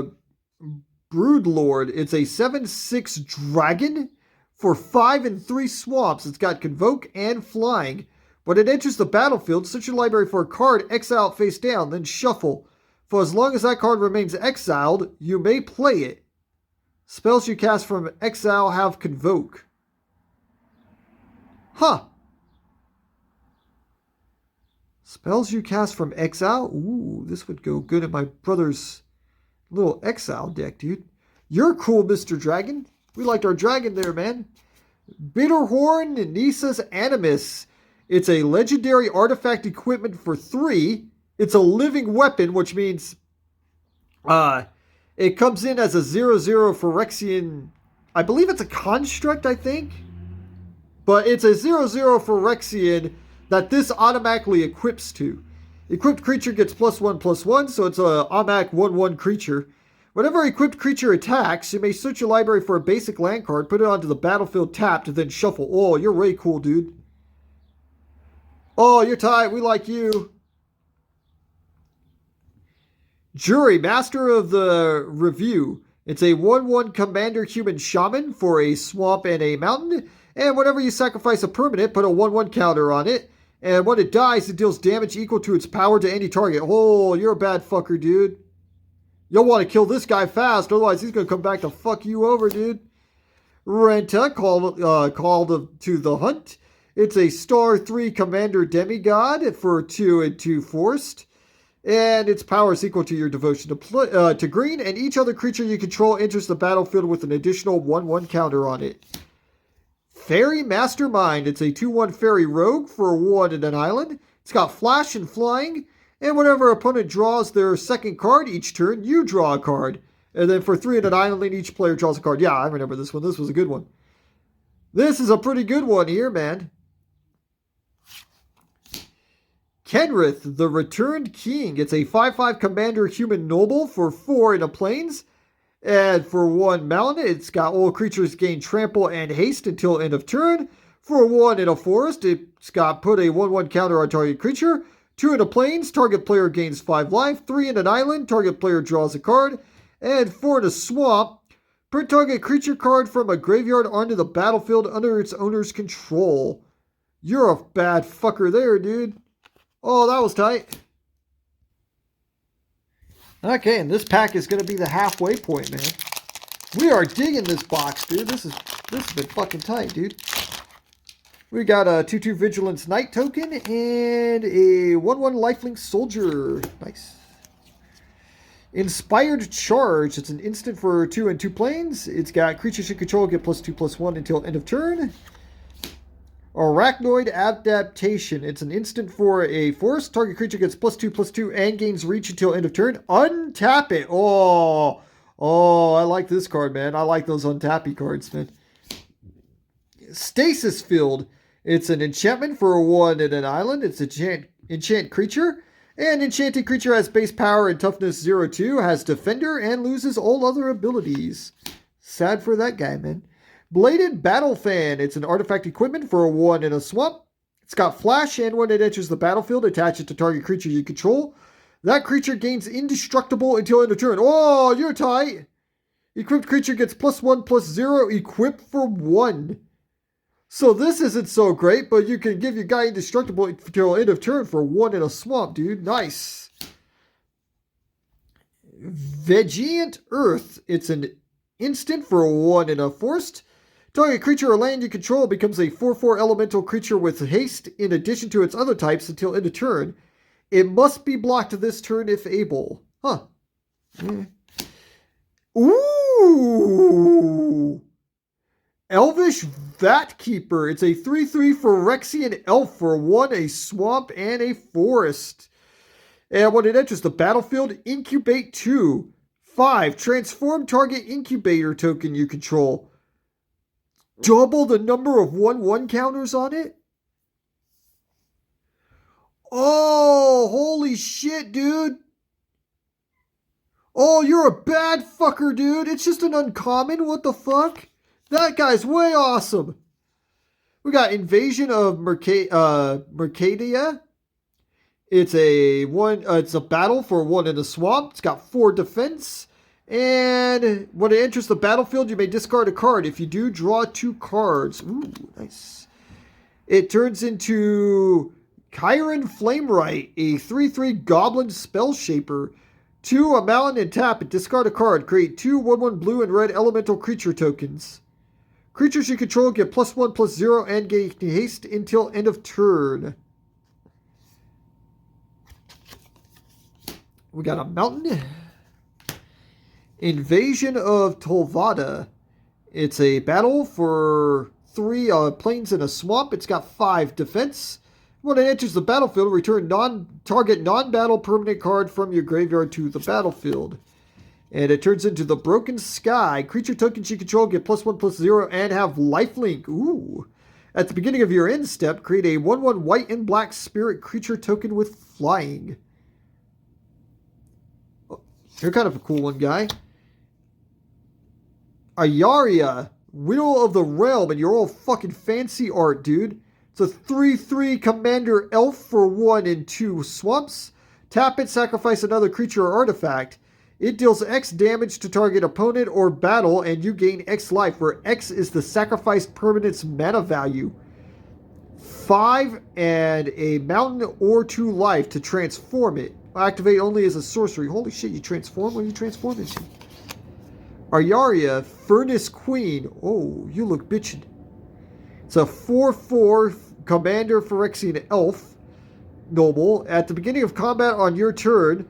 It's a 7/6 dragon for 5 and 3 swamps. It's got Convoke and Flying. When it enters the battlefield, search your library for a card, exile it face down, then shuffle. For as long as that card remains exiled, you may play it. Spells you cast from exile have Convoke. Huh. Spells you cast from exile? Ooh, this would go good in my brother's little exile deck, dude. You're cool, Mr. Dragon. We liked our dragon there, man. Bitterhorn Nisa's Animus. It's a legendary artifact equipment for 3. It's a living weapon, which means it comes in as a 0/0 Phyrexian. I believe it's a construct, I think. But it's a 0/0 Phyrexian that this automatically equips to. Equipped creature gets +1/+1, so it's a automatic 1/1 creature. Whenever equipped creature attacks, you may search your library for a basic land card, put it onto the battlefield tapped, and then shuffle. Oh, you're way cool, dude. Oh, you're tight. We like you. Jury, Master of the Review. It's a 1/1 Commander Human Shaman for a swamp and a mountain. And whenever you sacrifice a permanent, put a 1/1 counter on it. And when it dies, it deals damage equal to its power to any target. Oh, you're a bad fucker, dude. You'll want to kill this guy fast, otherwise he's going to come back to fuck you over, dude. Renta, called to the hunt. It's a star 3 Commander Demigod for 2 and 2 forced. And its power is equal to your devotion to green, and each other creature you control enters the battlefield with an additional 1/1 counter on it. Fairy Mastermind. It's a 2/1 fairy rogue for 1 and an island. It's got flash and flying, and whenever opponent draws their second card each turn, you draw a card. And then for 3 and an island, each player draws a card. Yeah, I remember this one. This was a good one. This is a pretty good one here, man. Kenrith, the Returned King. It's a 5/5 Commander Human Noble for 4 in a Plains. And for 1 mountain, it's got all creatures gain trample and haste until end of turn. For 1 in a forest, it's got put a 1/1 counter on target creature. 2 in a plains, target player gains 5 life. 3 in an island, target player draws a card. And 4 in a swamp, put target creature card from a graveyard onto the battlefield under its owner's control. You're a bad fucker there, dude. Oh, that was tight. Okay, and this pack is going to be the halfway point, man. We are digging this box, dude. This has been fucking tight, dude. We got a 2/2 Vigilance Knight token and a 1/1 Lifelink Soldier. Nice. Inspired Charge. It's an instant for 2 and 2 planes. It's got creatures you control get +2/+1 until end of turn. Arachnoid Adaptation. It's an instant for a forest. Target creature gets +2/+2 and gains reach until end of turn. Untap it. Oh, I like this card, man. I like those untappy cards, man. Stasis Field. It's an enchantment for 1 and an island. It's an enchant creature. And enchanted creature has base power and toughness 0/2, has defender, and loses all other abilities. Sad for that guy, man. Bladed Battle Fan. It's an artifact equipment for a 1 in a swamp. It's got flash, and when it enters the battlefield, attach it to target creature you control. That creature gains indestructible until end of turn. Oh, you're tight. Equipped creature gets +1/+0, equipped for 1. So this isn't so great, but you can give your guy indestructible until end of turn for 1 in a swamp, dude. Nice. Vegiant Earth. It's an instant for 1 in a forest. Target creature or land you control becomes a 4/4 elemental creature with haste in addition to its other types until end of turn. It must be blocked this turn if able. Huh. Ooh! Elvish Vatkeeper. It's a 3/3 Phyrexian elf for 1, a swamp, and a forest. And when it enters the battlefield, incubate 2. 5. Transform target incubator token you control. Double the number of 1/1 counters on it? Oh, holy shit, dude. Oh, you're a bad fucker, dude. It's just an uncommon. What the fuck? That guy's way awesome. We got Invasion of Mercadia. It's a battle for 1 in a swamp. It's got 4 defense. And when it enters the battlefield, you may discard a card. If you do, draw 2 cards. Ooh, nice. It turns into Kyron Flameright, a 3/3 Goblin Spell Shaper. 2, a mountain, and tap it. Discard a card. Create 2 1/1 blue and red elemental creature tokens. Creatures you control get +1/+0 and gain haste until end of turn. We got a mountain. Invasion of Tolvada. It's a battle for 3 plains and a swamp. It's got 5 defense. When it enters the battlefield, return target non-battle permanent card from your graveyard to the battlefield. And it turns into the Broken Sky. Creature tokens you control get +1/+0 and have lifelink. Ooh. At the beginning of your end step, create a 1/1 white and black spirit creature token with flying. Oh, you're kind of a cool one, guy. Ayaria, Widow of the Realm, and your old fucking fancy art, dude. It's a 3/3 commander elf for 1 and 2 swamps. Tap it, sacrifice another creature or artifact. It deals X damage to target opponent or battle, and you gain X life, where X is the sacrificed permanent's mana value. 5 and a mountain or 2 life to transform it. Activate only as a sorcery. Holy shit, you transform? What do you transform into? Ayaria, Furnace Queen. Oh, you look bitchin'. It's a 4/4 Commander Phyrexian Elf. Noble. At the beginning of combat on your turn,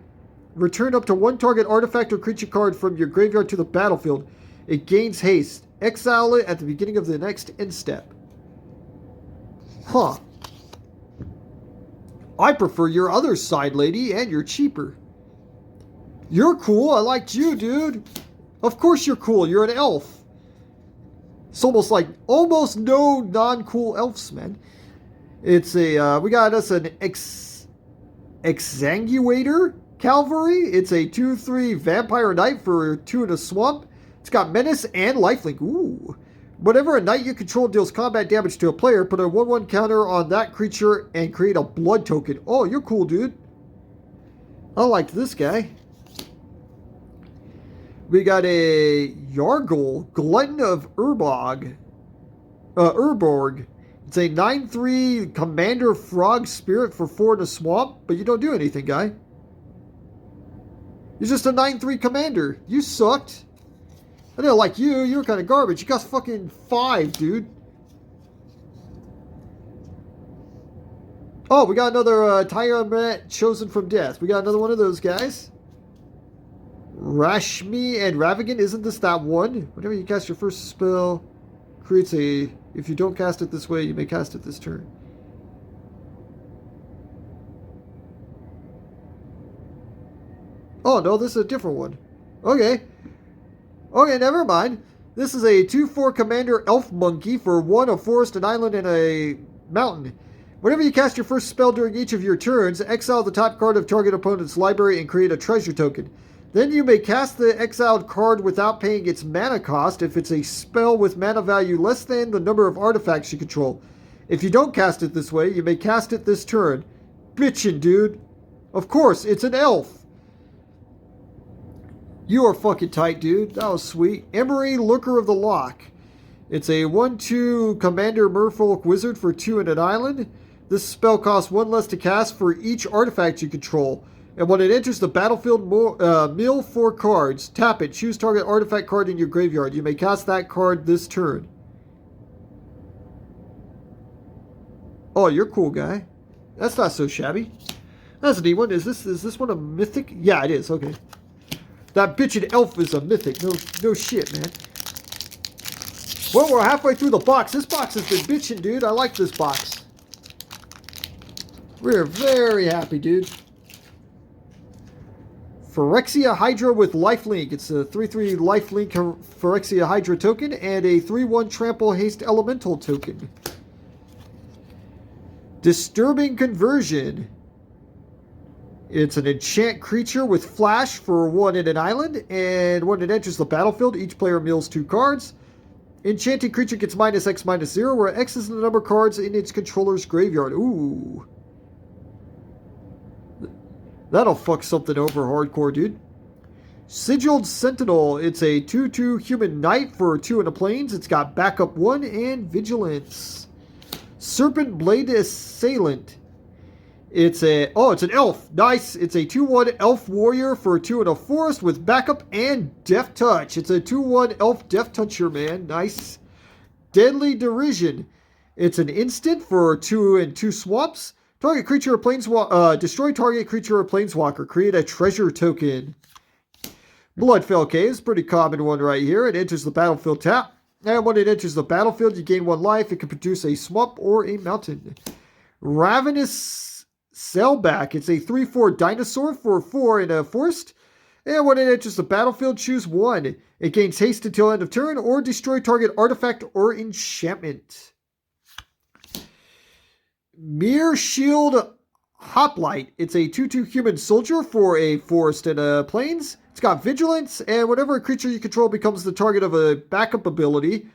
return up to 1 target artifact or creature card from your graveyard to the battlefield. It gains haste. Exile it at the beginning of the next end step. Huh. I prefer your other side, lady, and you're cheaper. You're cool. I liked you, dude. Of course you're cool. You're an elf. It's almost like almost no non-cool elves, man. It's a we got us an Exsanguator Cavalry. It's a 2/3 Vampire Knight for 2 in a swamp. It's got menace and lifelink. Ooh. Whenever a knight you control deals combat damage to a player, put a 1/1 counter on that creature and create a blood token. Oh, you're cool, dude. I liked this guy. We got a Yargle, Glutton of Urborg. It's a 9/3 Commander Frog Spirit for 4 in a swamp, but you don't do anything, guy. You're just a 9/3 Commander. You sucked. I didn't like you. You were kind of garbage. You got fucking 5, dude. Oh, we got another Tyrant Chosen from Death. We got another one of those guys. Rashmi and Ravagan, isn't this that one? Whenever you cast your first spell, creates a... If you don't cast it this way, you may cast it this turn. Oh, no, this is a different one. Okay. Okay, never mind. This is a 2/4 Commander Elf Monkey for 1, a forest, an island, and a mountain. Whenever you cast your first spell during each of your turns, exile the top card of target opponent's library and create a treasure token. Then you may cast the exiled card without paying its mana cost if it's a spell with mana value less than the number of artifacts you control. If you don't cast it this way, you may cast it this turn. Bitchin', dude. Of course, it's an elf. You are fucking tight, dude. That was sweet. Emery, Lurker of the Loch. It's a 1/2 Commander Merfolk Wizard for 2 in an island. This spell costs 1 less to cast for each artifact you control. And when it enters the battlefield, mill 4 cards. Tap it. Choose target artifact card in your graveyard. You may cast that card this turn. Oh, you're cool, guy. That's not so shabby. That's a neat one. Is this one a mythic? Yeah, it is. Okay. That bitchin' elf is a mythic. No shit, man. Well, we're halfway through the box. This box has been bitchin', dude. I like this box. We're very happy, dude. Phyrexia Hydra with lifelink. It's a 3/3 lifelink Phyrexia Hydra token and a 3/1 trample haste elemental token. Disturbing Conversion. It's an enchant creature with flash for 1 in an island, and when it enters the battlefield, each player mills 2 cards. Enchanting creature gets -X/-0, where X is the number of cards in its controller's graveyard. Ooh. That'll fuck something over hardcore, dude. Sigiled Sentinel. It's a 2/2 human knight for 2 in the plains. It's got backup 1 and vigilance. Serpent Blade Assailant. It's an elf. Nice. It's a 2/1 elf warrior for a 2 in a forest with backup and death touch. It's a 2/1 elf death toucher, man. Nice. Deadly Derision. It's an instant for 2 and 2 swamps. Target creature or planeswalker. Destroy target creature or planeswalker. Create a treasure token. Bloodfell Caves, pretty common one right here. It enters the battlefield tap. And when it enters the battlefield, you gain 1 life. It can produce a swamp or a mountain. Ravenous Sailback. It's a 3/4 dinosaur for 4 in a forest. And when it enters the battlefield, choose 1. It gains haste until end of turn or destroy target artifact or enchantment. Mere Shield Hoplite. It's a 2/2 human soldier for a forest and a plains. It's got vigilance, and whenever a creature you control becomes the target of a backup ability,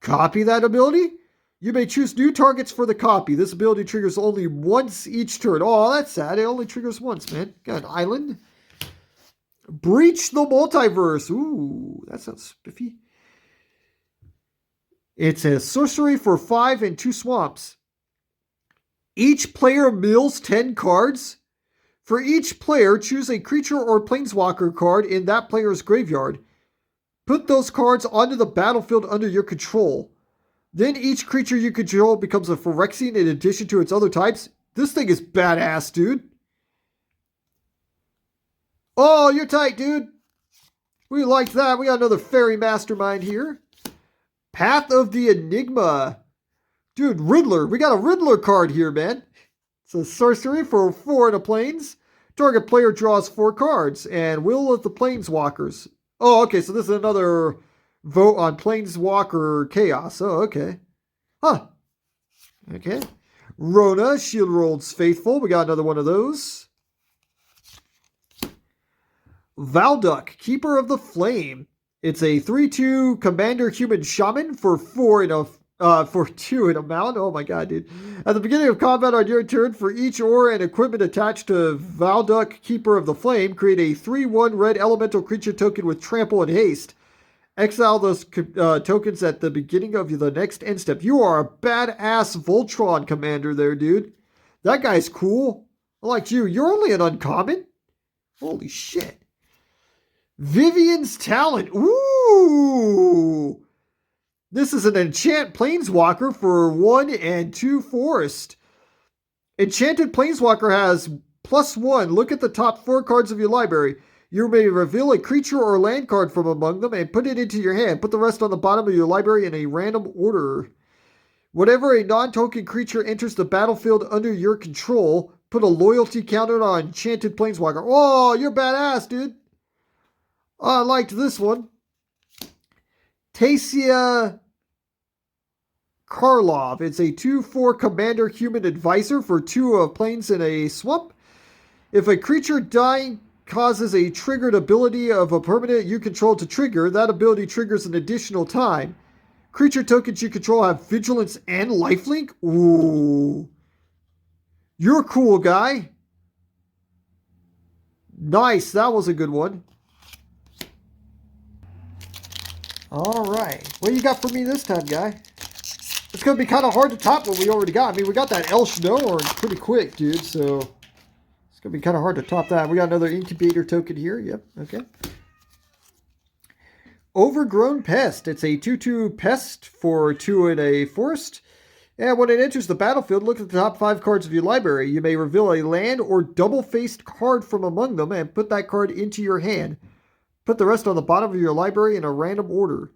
copy that ability. You may choose new targets for the copy. This ability triggers only once each turn. Oh, that's sad. It only triggers once, man. Got an island. Breach the Multiverse. Ooh, that sounds spiffy. It's a sorcery for 5 and 2 swamps. Each player mills 10 cards. For each player, choose a creature or planeswalker card in that player's graveyard. Put those cards onto the battlefield under your control. Then each creature you control becomes a Phyrexian in addition to its other types. This thing is badass, dude. Oh, you're tight, dude. We like that. We got another fairy mastermind here. Path of the Enigma. Dude, Riddler. We got a Riddler card here, man. It's a sorcery for 4 in a plains. Target player draws 4 cards. And Will of the Planeswalkers. Oh, okay. So this is another vote on Planeswalker Chaos. Oh, okay. Huh. Okay. Rona, Shieldrold's Faithful. We got another one of those. Valduk, Keeper of the Flame. It's a 3/2 Commander Human Shaman for 4 in a for 2 in a mount. Oh my god, dude. At the beginning of combat on your turn, for each ore and equipment attached to Valduk, Keeper of the Flame, create a 3/1 red elemental creature token with trample and haste. Exile those tokens at the beginning of the next end step. You are a badass Voltron commander there, dude. That guy's cool. I like you. You're only an uncommon? Holy shit. Vivian's Talent. Ooh. This is an enchant planeswalker for 1 and 2 forest. Enchanted planeswalker has +1. Look at the top 4 cards of your library. You may reveal a creature or land card from among them and put it into your hand. Put the rest on the bottom of your library in a random order. Whenever a non-token creature enters the battlefield under your control, put a loyalty counter on Enchanted Planeswalker. Oh, you're badass, dude. I liked this one. Tasia Karlov. It's a 2/4 Commander Human Advisor for 2 of planes in a swamp. If a creature dying causes a triggered ability of a permanent you control to trigger, that ability triggers an additional time. Creature tokens you control have vigilance and lifelink. Ooh. You're cool, guy. Nice. That was a good one. All right. What you got for me this time, guy? It's going to be kind of hard to top what we already got. I mean, we got that El Schnorr pretty quick, dude, so it's going to be kind of hard to top that. We got another incubator token here. Yep, okay. Overgrown Pest. It's a 2/2 pest for 2 in a forest. And when it enters the battlefield, look at the top 5 cards of your library. You may reveal a land or double-faced card from among them and put that card into your hand. Put the rest on the bottom of your library in a random order.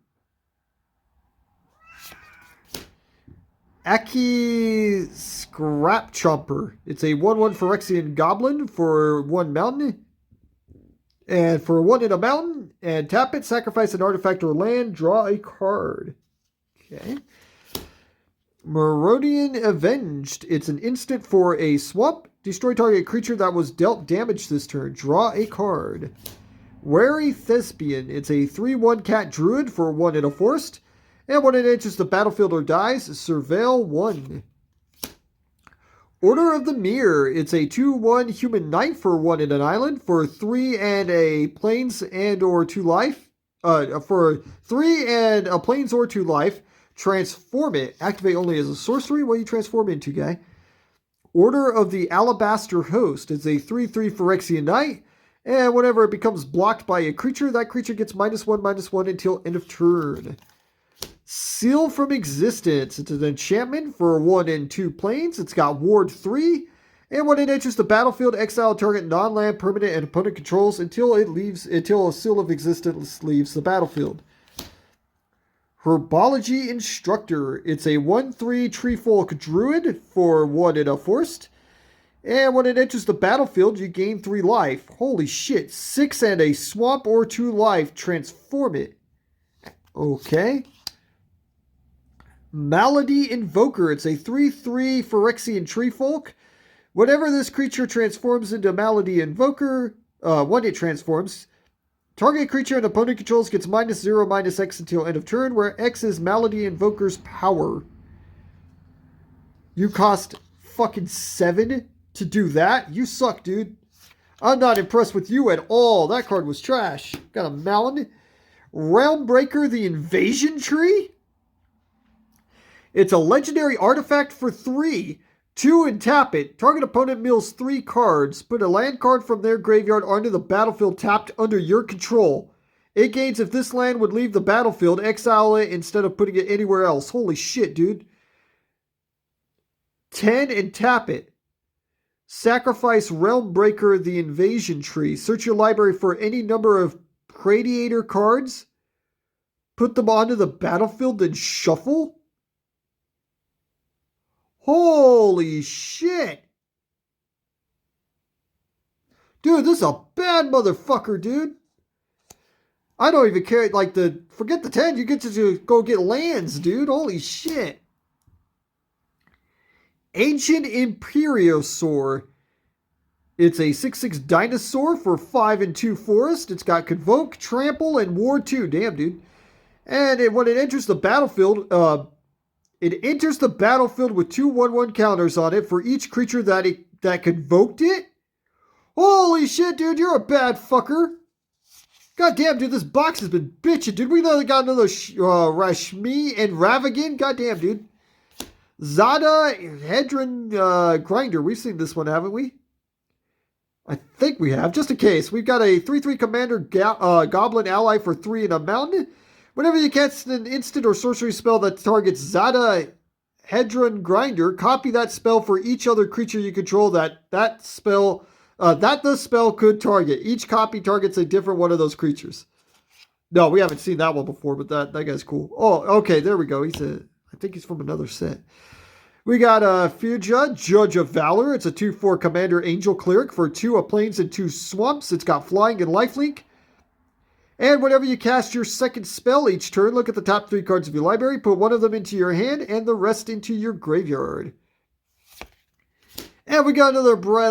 Aki Scrap Chomper. It's a 1/1 Phyrexian Goblin for 1 mountain. And for 1 in a mountain. And tap it, sacrifice an artifact or land, draw a card. Okay. Merodian Avenged. It's an instant for a swamp. Destroy target creature that was dealt damage this turn. Draw a card. Wary Thespian. It's a 3/1 cat druid for 1 in a forest. And when it enters the battlefield or dies, surveil 1. Order of the Mirror. It's a 2/1 human knight for 1 in an island for 3 and a plains and or 2 life. For 3 and a plains or 2 life. Transform it. Activate only as a sorcery. What do you transform into, guy? Order of the Alabaster Host. It's a 3/3 Phyrexian Knight. And whenever it becomes blocked by a creature, that creature gets -1/-1 until end of turn. Seal from Existence. It's an enchantment for 1 and 2 planes. It's got Ward 3. And when it enters the battlefield, exile target non-land permanent and opponent controls until a Seal of Existence leaves the battlefield. Herbology Instructor. It's a 1/3 Treefolk Druid for 1 and a forest. And when it enters the battlefield, you gain 3 life. Holy shit. 6 and a swamp or 2 life. Transform it. Okay. Malady Invoker. It's a 3/3 Phyrexian Treefolk. Whenever this creature transforms into Malady Invoker, when it transforms, target creature and opponent controls gets -0/-X until end of turn, where X is Malady Invoker's power. You cost fucking 7 to do that? You suck, dude. I'm not impressed with you at all. That card was trash. Got a Malin. Realmbreaker, the Invasion Tree. It's a legendary artifact for 3. 2 and tap it. Target opponent mills 3 cards. Put a land card from their graveyard onto the battlefield tapped under your control. It gains if this land would leave the battlefield, exile it instead of putting it anywhere else. Holy shit, dude. 10 and tap it. Sacrifice Realmbreaker, the Invasion Tree. Search your library for any number of Radiator cards. Put them onto the battlefield, then shuffle? Holy shit. Dude, this is a bad motherfucker, dude. I don't even care. Like, forget the 10. You get to go get lands, dude. Holy shit. Ancient Imperiosaur. It's a 6/6 dinosaur for 5 and 2 forest. It's got Convoke, Trample, and Ward 2. Damn, dude. And when it enters the battlefield, it enters the battlefield with 2 1/1 counters on it for each creature that convoked it. Holy shit, dude, you're a bad fucker. God damn, dude, this box has been bitching, dude. We got another Rashmi and Ravagan. God damn, dude. Zada Hedron Grinder. We've seen this one, haven't we? I think we have. Just in case, we've got a 3/3 Commander Goblin Ally for 3 and a mountain. Whenever you cast an instant or sorcery spell that targets Zada Hedron Grinder, copy that spell for each other creature you control that the spell could target. Each copy targets a different one of those creatures. No, we haven't seen that one before, but that guy's cool. Oh, okay, there we go. I think he's from another set. We got Fuja, Judge of Valor. It's a 2/4 Commander Angel Cleric for 2 plains and 2 swamps. It's got flying and lifelink. And whenever you cast your second spell each turn, look at the top 3 cards of your library, put 1 of them into your hand and the rest into your graveyard. And we got another Beryl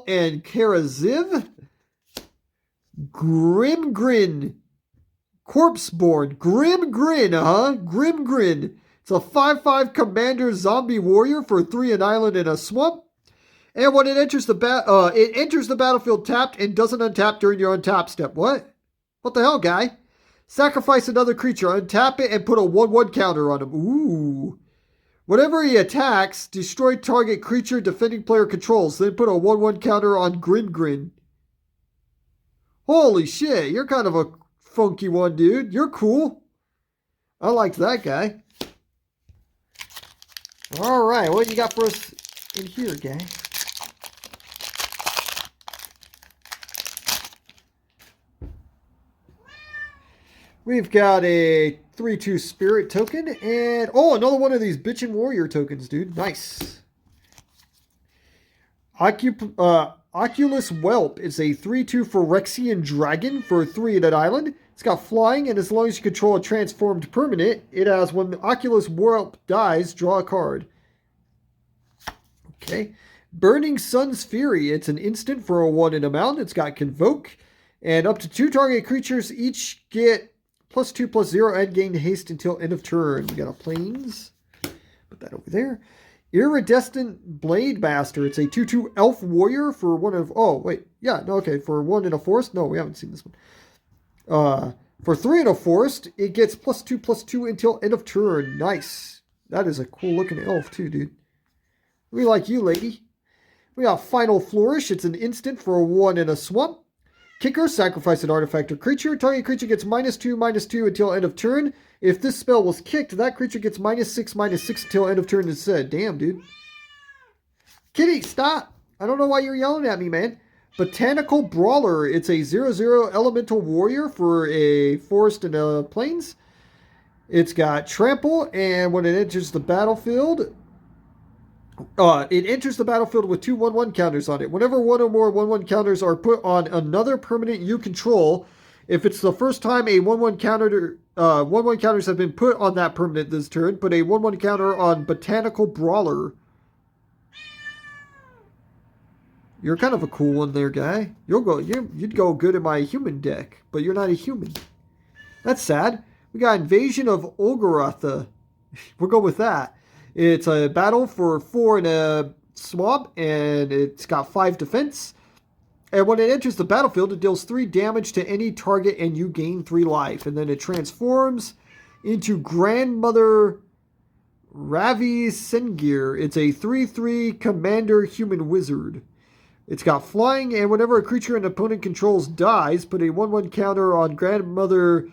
and Karaziv. Grimgrin. Corpseborn. Grimgrin, Grimgrin. It's a 5/5 Commander Zombie Warrior for 3 an island and a swamp. And when it enters the battlefield tapped and doesn't untap during your untap step. What? What the hell, guy? Sacrifice another creature, untap it, and put a 1/1 counter on him. Ooh. Whenever he attacks, destroy target creature defending player controls. Then put a 1/1 counter on Grimgrin. Holy shit, you're kind of a funky one, dude. You're cool. I liked that guy. All right, what you got for us in here, gang? We've got a 3/2 Spirit token, and another one of these Bitchin' Warrior tokens, dude. Nice. Oculus Whelp is a 3/2 Phyrexian Dragon for 3 at an island. It's got flying, and as long as you control a transformed permanent, it has when Oculus Whelp dies, draw a card. Okay. Burning Sun's Fury. It's an instant for a 1 in a mountain. It's got Convoke, and up to 2 target creatures each get +2/+0 and gain haste until end of turn. We got a plains. Put that over there. Iridescent Blade Master. It's a 2/2 Elf Warrior for 1 of... Oh, wait. Yeah, no, okay. For 1 in a forest. No, we haven't seen this one. For 3 in a forest, it gets +2/+2 until end of turn. Nice. That is a cool looking elf too, dude. We like you, lady. We got Final Flourish. It's an instant for a 1 in a swamp. Kicker, sacrifice an artifact or creature. Target creature gets -2/-2 until end of turn. If this spell was kicked, that creature gets -6/-6 until end of turn instead. Damn, dude. Kitty, stop. I don't know why you're yelling at me, man. Botanical Brawler. It's a 0/0 elemental warrior for a forest and a plains. It's got trample, and when it enters the battlefield, it enters the battlefield with 2 1/1 counters on it. Whenever one or more 1/1 counters are put on another permanent you control, if it's the first time a 1/1 counter, 1/1 counters have been put on that permanent this turn, put a 1/1 counter on Botanical Brawler. You're kind of a cool one there, guy. You'd go good in my human deck, but you're not a human. That's sad. We got Invasion of Olgaroth. We'll go with that. It's a battle for 4 in a swamp, and it's got 5 defense. And when it enters the battlefield, it deals 3 damage to any target, and you gain 3 life. And then it transforms into Grandmother Ravi Sengir. It's a 3/3 commander human wizard. It's got flying, and whenever a creature an opponent controls dies, put a 1/1 counter on Grandmother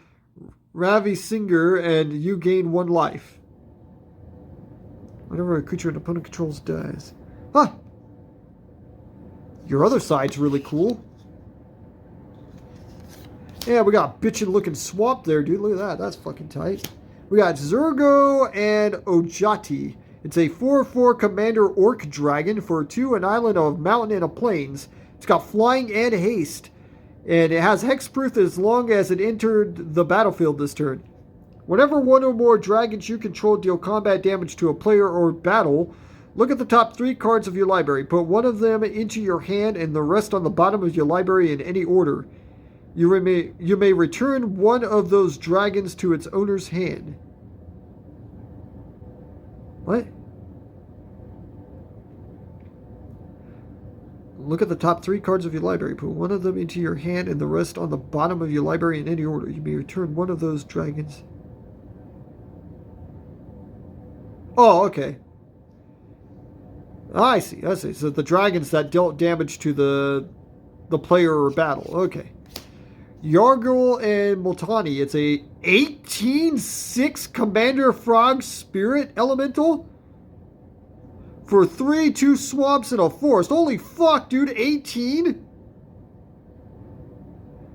Ravi Singer, and you gain 1 life. Whenever a creature an opponent controls dies. Huh! Your other side's really cool. Yeah, we got bitchin' looking swamp there, dude. Look at that. That's fucking tight. We got Zurgo and Ojati. It's a 4/4 commander orc dragon for 2, an island, a mountain, and a plains. It's got flying and haste. And it has hexproof as long as it entered the battlefield this turn. Whenever one or more dragons you control deal combat damage to a player or battle, look at the top 3 cards of your library. Put one of them into your hand and the rest on the bottom of your library in any order. You may return one of those dragons to its owner's hand. What? Look at the top 3 cards of your library. Put one of them into your hand and the rest on the bottom of your library in any order. You may return one of those dragons. Oh, okay. I see. So the dragons that dealt damage to the player or battle. Okay. Yargul and Multani. It's a 18/6 Commander Frog Spirit Elemental for 3, 2 swamps and a forest. Holy fuck, dude. 18?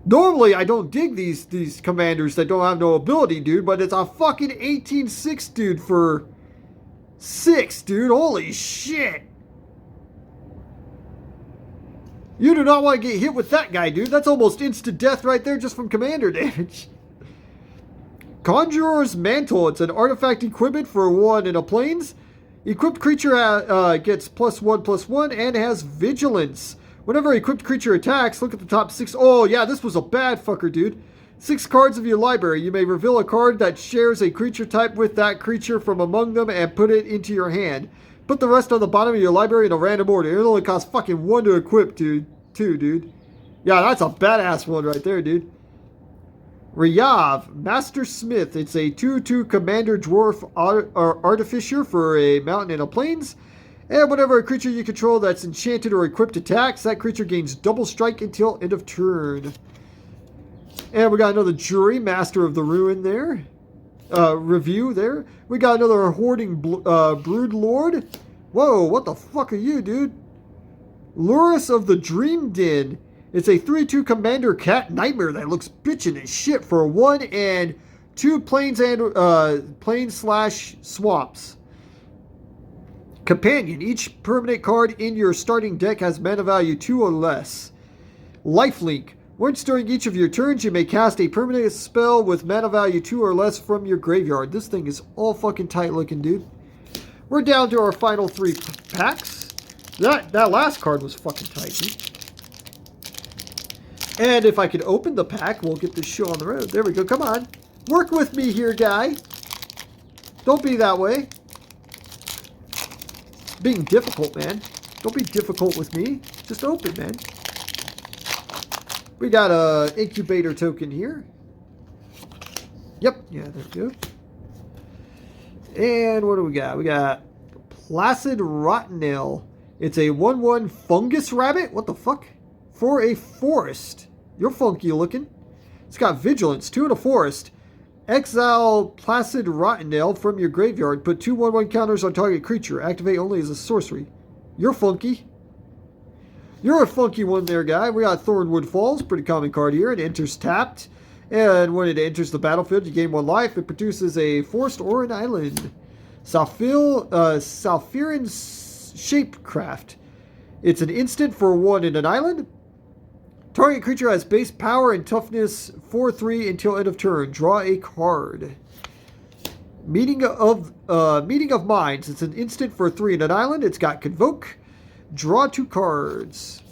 Normally, I don't dig these commanders that don't have no ability, dude, but it's a fucking 18/6, dude, for 6, dude. Holy shit. You do not want to get hit with that guy, dude. That's almost instant death right there just from commander damage. Conjurer's Mantle. It's an artifact equipment for 1 in a plains. Equipped creature gets +1/+1 and has vigilance. Whenever an equipped creature attacks, look at the top 6. Oh, yeah, this was a bad fucker, dude. 6 cards of your library. You may reveal a card that shares a creature type with that creature from among them and put it into your hand. Put the rest on the bottom of your library in a random order. It only costs fucking 1 to equip, dude. 2, dude. Yeah, that's a badass one right there, dude. Ryav, Master Smith. It's a 2/2 Commander Dwarf Artificer for a mountain and a plains. And whenever a creature you control that's enchanted or equipped attacks, that creature gains double strike until end of turn. And we got another Jury, Master of the Ruin there. Review there. We got another Hoarding Brood Lord. Whoa, what the fuck are you, dude? Lurus of the Dream Den. It's a 3/2 Commander Cat Nightmare that looks bitchin' as shit for 1 and 2 plains and plains/swamps. Companion. Each permanent card in your starting deck has mana value 2 or less. Lifelink. Once during each of your turns, you may cast a permanent spell with mana value 2 or less from your graveyard. This thing is all fucking tight looking, dude. We're down to our final 3 packs. That last card was fucking tight, dude. And if I could open the pack, we'll get this show on the road. There we go. Come on. Work with me here, guy. Don't be that way. Being difficult, man. Don't be difficult with me. Just open, man. We got a incubator token here. Yep. Yeah, there we go. And what do we got? We got Placid Rottennail. It's a 1/1 fungus rabbit. What the fuck? For a forest. You're funky looking. It's got vigilance. 2 in a forest. Exile Placid Rottennail from your graveyard. Put 2 1/1 counters on target creature. Activate only as a sorcery. You're funky. You're a funky one there, guy. We got Thornwood Falls. Pretty common card here. It enters tapped. And when it enters the battlefield, you gain 1 life. It produces a forest or an island. Salfirin Shapecraft. It's an instant for 1 in an island. Target creature has base power and toughness 4/3 until end of turn. Draw a card. Meeting of Minds. It's an instant for 3 in an island. It's got Convoke. Draw 2 cards.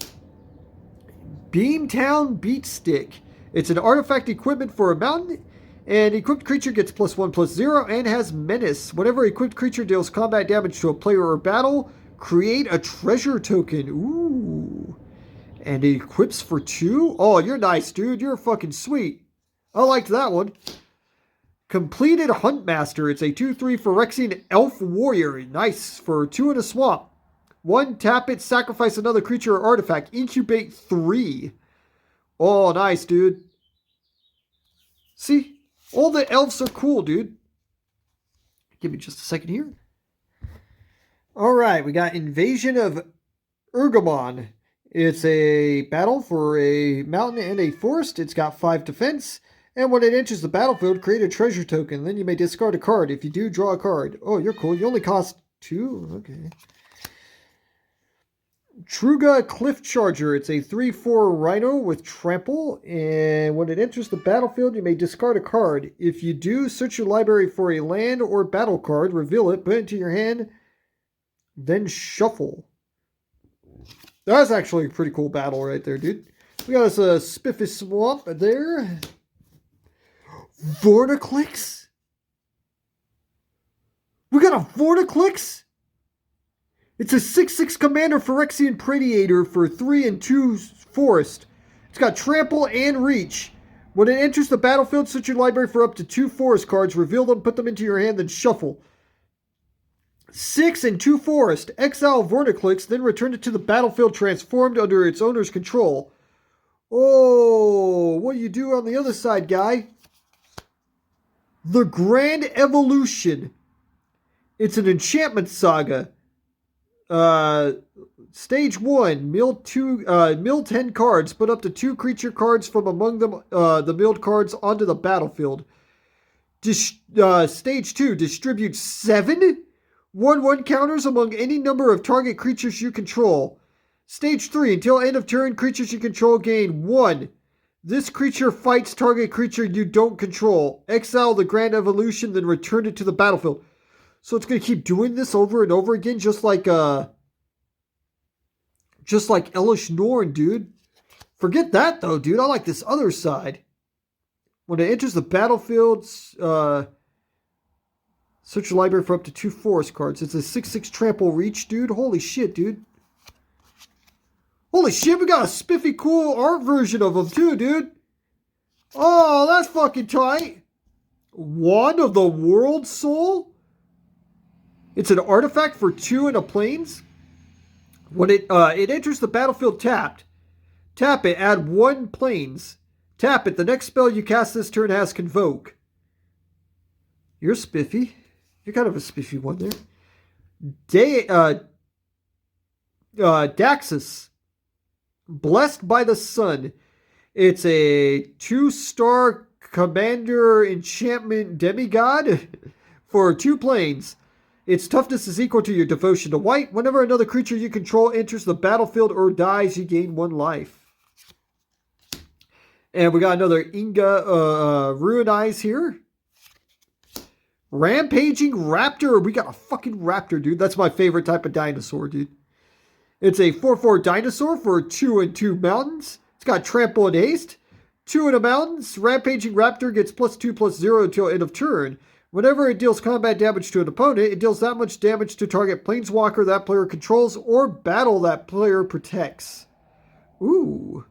Beamtown Beatstick. It's an artifact equipment for a mountain. And equipped creature gets +1/+0 and has Menace. Whenever equipped creature deals combat damage to a player or battle, create a treasure token. Ooh. And it equips for 2? Oh, you're nice, dude. You're fucking sweet. I liked that one. Completed Huntmaster. It's a 2/3 Phyrexian Elf Warrior. Nice. For 2 in a swamp. 1, tap it, sacrifice another creature or artifact. Incubate 3. Oh, nice, dude. See? All the elves are cool, dude. Give me just a second here. Alright, we got Invasion of Urgamon. It's a battle for a mountain and a forest. It's got 5 defense. And when it enters the battlefield, create a treasure token. Then you may discard a card. If you do, draw a card. Oh, you're cool. You only cost 2? Okay. Truga Cliff Charger. It's a 3/4 Rhino with Trample. And when it enters the battlefield, you may discard a card. If you do, search your library for a land or battle card. Reveal it. Put it into your hand. Then shuffle. That's actually a pretty cool battle right there, dude. We got us a Spiffy Swamp there. Vorticlix? We got a Vorticlix? It's a 6/6 Commander Phyrexian Predator for 3 and 2 forest. It's got Trample and Reach. When it enters the battlefield, search your library for up to 2 forest cards. Reveal them, put them into your hand, then shuffle. 6 and 2 forest. Exile Vorticlix, then return it to the battlefield transformed under its owner's control. Oh, what do you do on the other side, guy? The Grand Evolution. It's an enchantment saga. Stage 1, mill 10 cards. Put up to 2 creature cards from among them, the milled cards onto the battlefield. Stage 2, distribute 7 1/1 counters among any number of target creatures you control. Stage 3, until end of turn, creatures you control gain 1. This creature fights target creature you don't control. Exile the Grand Evolution, then return it to the battlefield. So it's going to keep doing this over and over again, just like Elish Norn, dude. Forget that, though, dude. I like this other side. When it enters the battlefield, search your library for up to 2 forest cards. It's a 6/6 Trample Reach, dude. Holy shit, dude. Holy shit, we got a spiffy cool art version of him, too, dude. Oh, that's fucking tight. Wand of the World Soul? It's an artifact for 2 and a plains. When it enters the battlefield tapped, tap it, add 1 plains. Tap it, the next spell you cast this turn has Convoke. You're spiffy. You're kind of a spiffy one there. Daxus. Blessed by the Sun. It's a 2-star commander enchantment demigod for 2 plains. Its toughness is equal to your devotion to white. Whenever another creature you control enters the battlefield or dies, you gain 1 life. And we got another Inga Ruin Eyes here. Rampaging Raptor. We got a fucking raptor, dude. That's my favorite type of dinosaur, dude. It's a 4/4 dinosaur for 2 and 2 mountains. It's got Trample and Haste. 2 in a mountains. Rampaging Raptor gets +2/+0 until end of turn. Whenever it deals combat damage to an opponent, it deals that much damage to target planeswalker that player controls or battle that player protects. Ooh.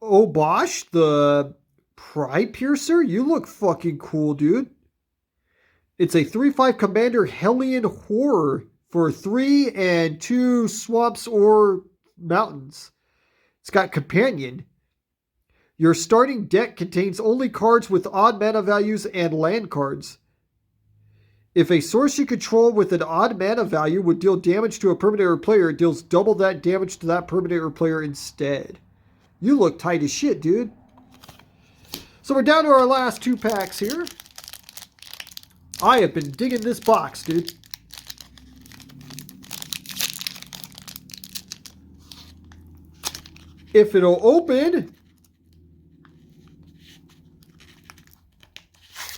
Obosh, the Pry Piercer? You look fucking cool, dude. It's a 3/5 Commander Hellion Horror for 3 and 2 swamps or mountains. It's got Companion. Your starting deck contains only cards with odd mana values and land cards. If a source you control with an odd mana value would deal damage to a permanent or player, it deals double that damage to that permanent or player instead. You look tight as shit, dude. So we're down to our last 2 packs here. I have been digging this box, dude. If it'll open.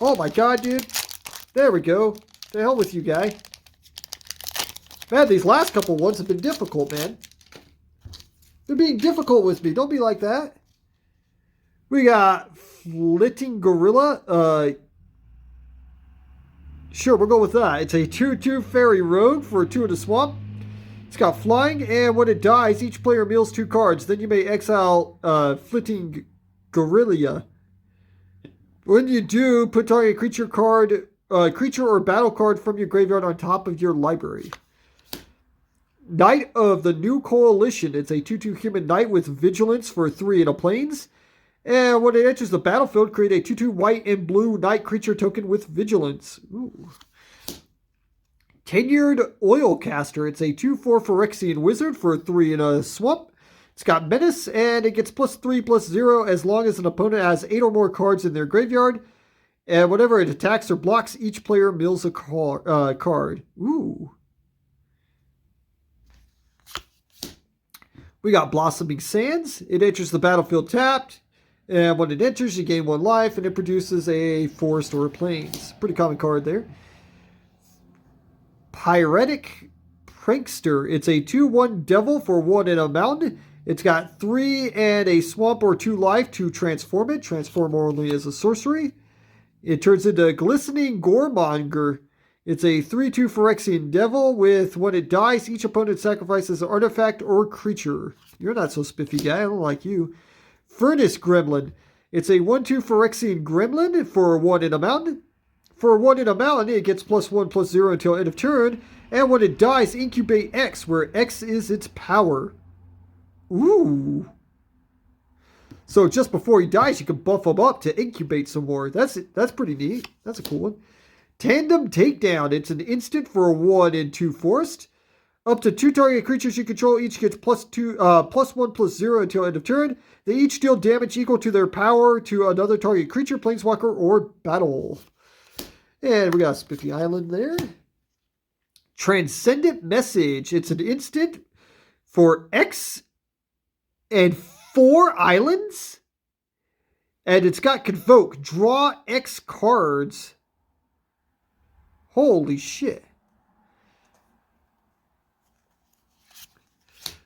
Oh my god, dude. There we go. The hell with you, guy. Man, these last couple ones have been difficult, man. They're being difficult with me. Don't be like that. We got Flitting Gorilla. Sure, we'll go with that. It's a 2/2 Fairy Road for 2 in the swamp. It's got flying, and when it dies, each player mills 2 cards. Then you may exile Flitting Gorilla. When you do, put target creature or battle card from your graveyard on top of your library. Knight of the New Coalition. It's a 2/2 human knight with vigilance for 3 in a plains. And when it enters the battlefield, create a 2/2 white and blue knight creature token with vigilance. Ooh. Tenured Oilcaster. It's a 2/4 Phyrexian wizard for 3 in a swamp. It's got menace, and it gets +3/+0 as long as an opponent has 8 or more cards in their graveyard. And whenever it attacks or blocks, each player mills a card. Ooh. We got Blossoming Sands. It enters the battlefield tapped. And when it enters, you gain 1 life, and it produces a forest or a plains. Pretty common card there. Pyretic Prankster. It's a 2/1 devil for 1 in a mountain. It's got 3 and a swamp or 2 life to transform it. Transform only as a sorcery. It turns into Glistening Goremonger. It's a 3/2 Phyrexian devil with, when it dies, each opponent sacrifices an artifact or creature. You're not so spiffy, guy. I don't like you. Furnace Gremlin. It's a 1/2 Phyrexian gremlin for 1 in a mountain. For 1 in a mountain, it gets +1/+0 until end of turn. And when it dies, incubate X, where X is its power. Ooh. So just before he dies, you can buff him up to incubate some more. That's pretty neat. That's a cool one. Tandem Takedown. It's an instant for 1 and 2 forest. Up to 2 target creatures you control each gets +1/+0 until end of turn. They each deal damage equal to their power to another target creature, planeswalker, or battle. And we got Spiffy Island there. Transcendent Message. It's an instant for X and 4 islands. And it's got Convoke. Draw X cards. Holy shit.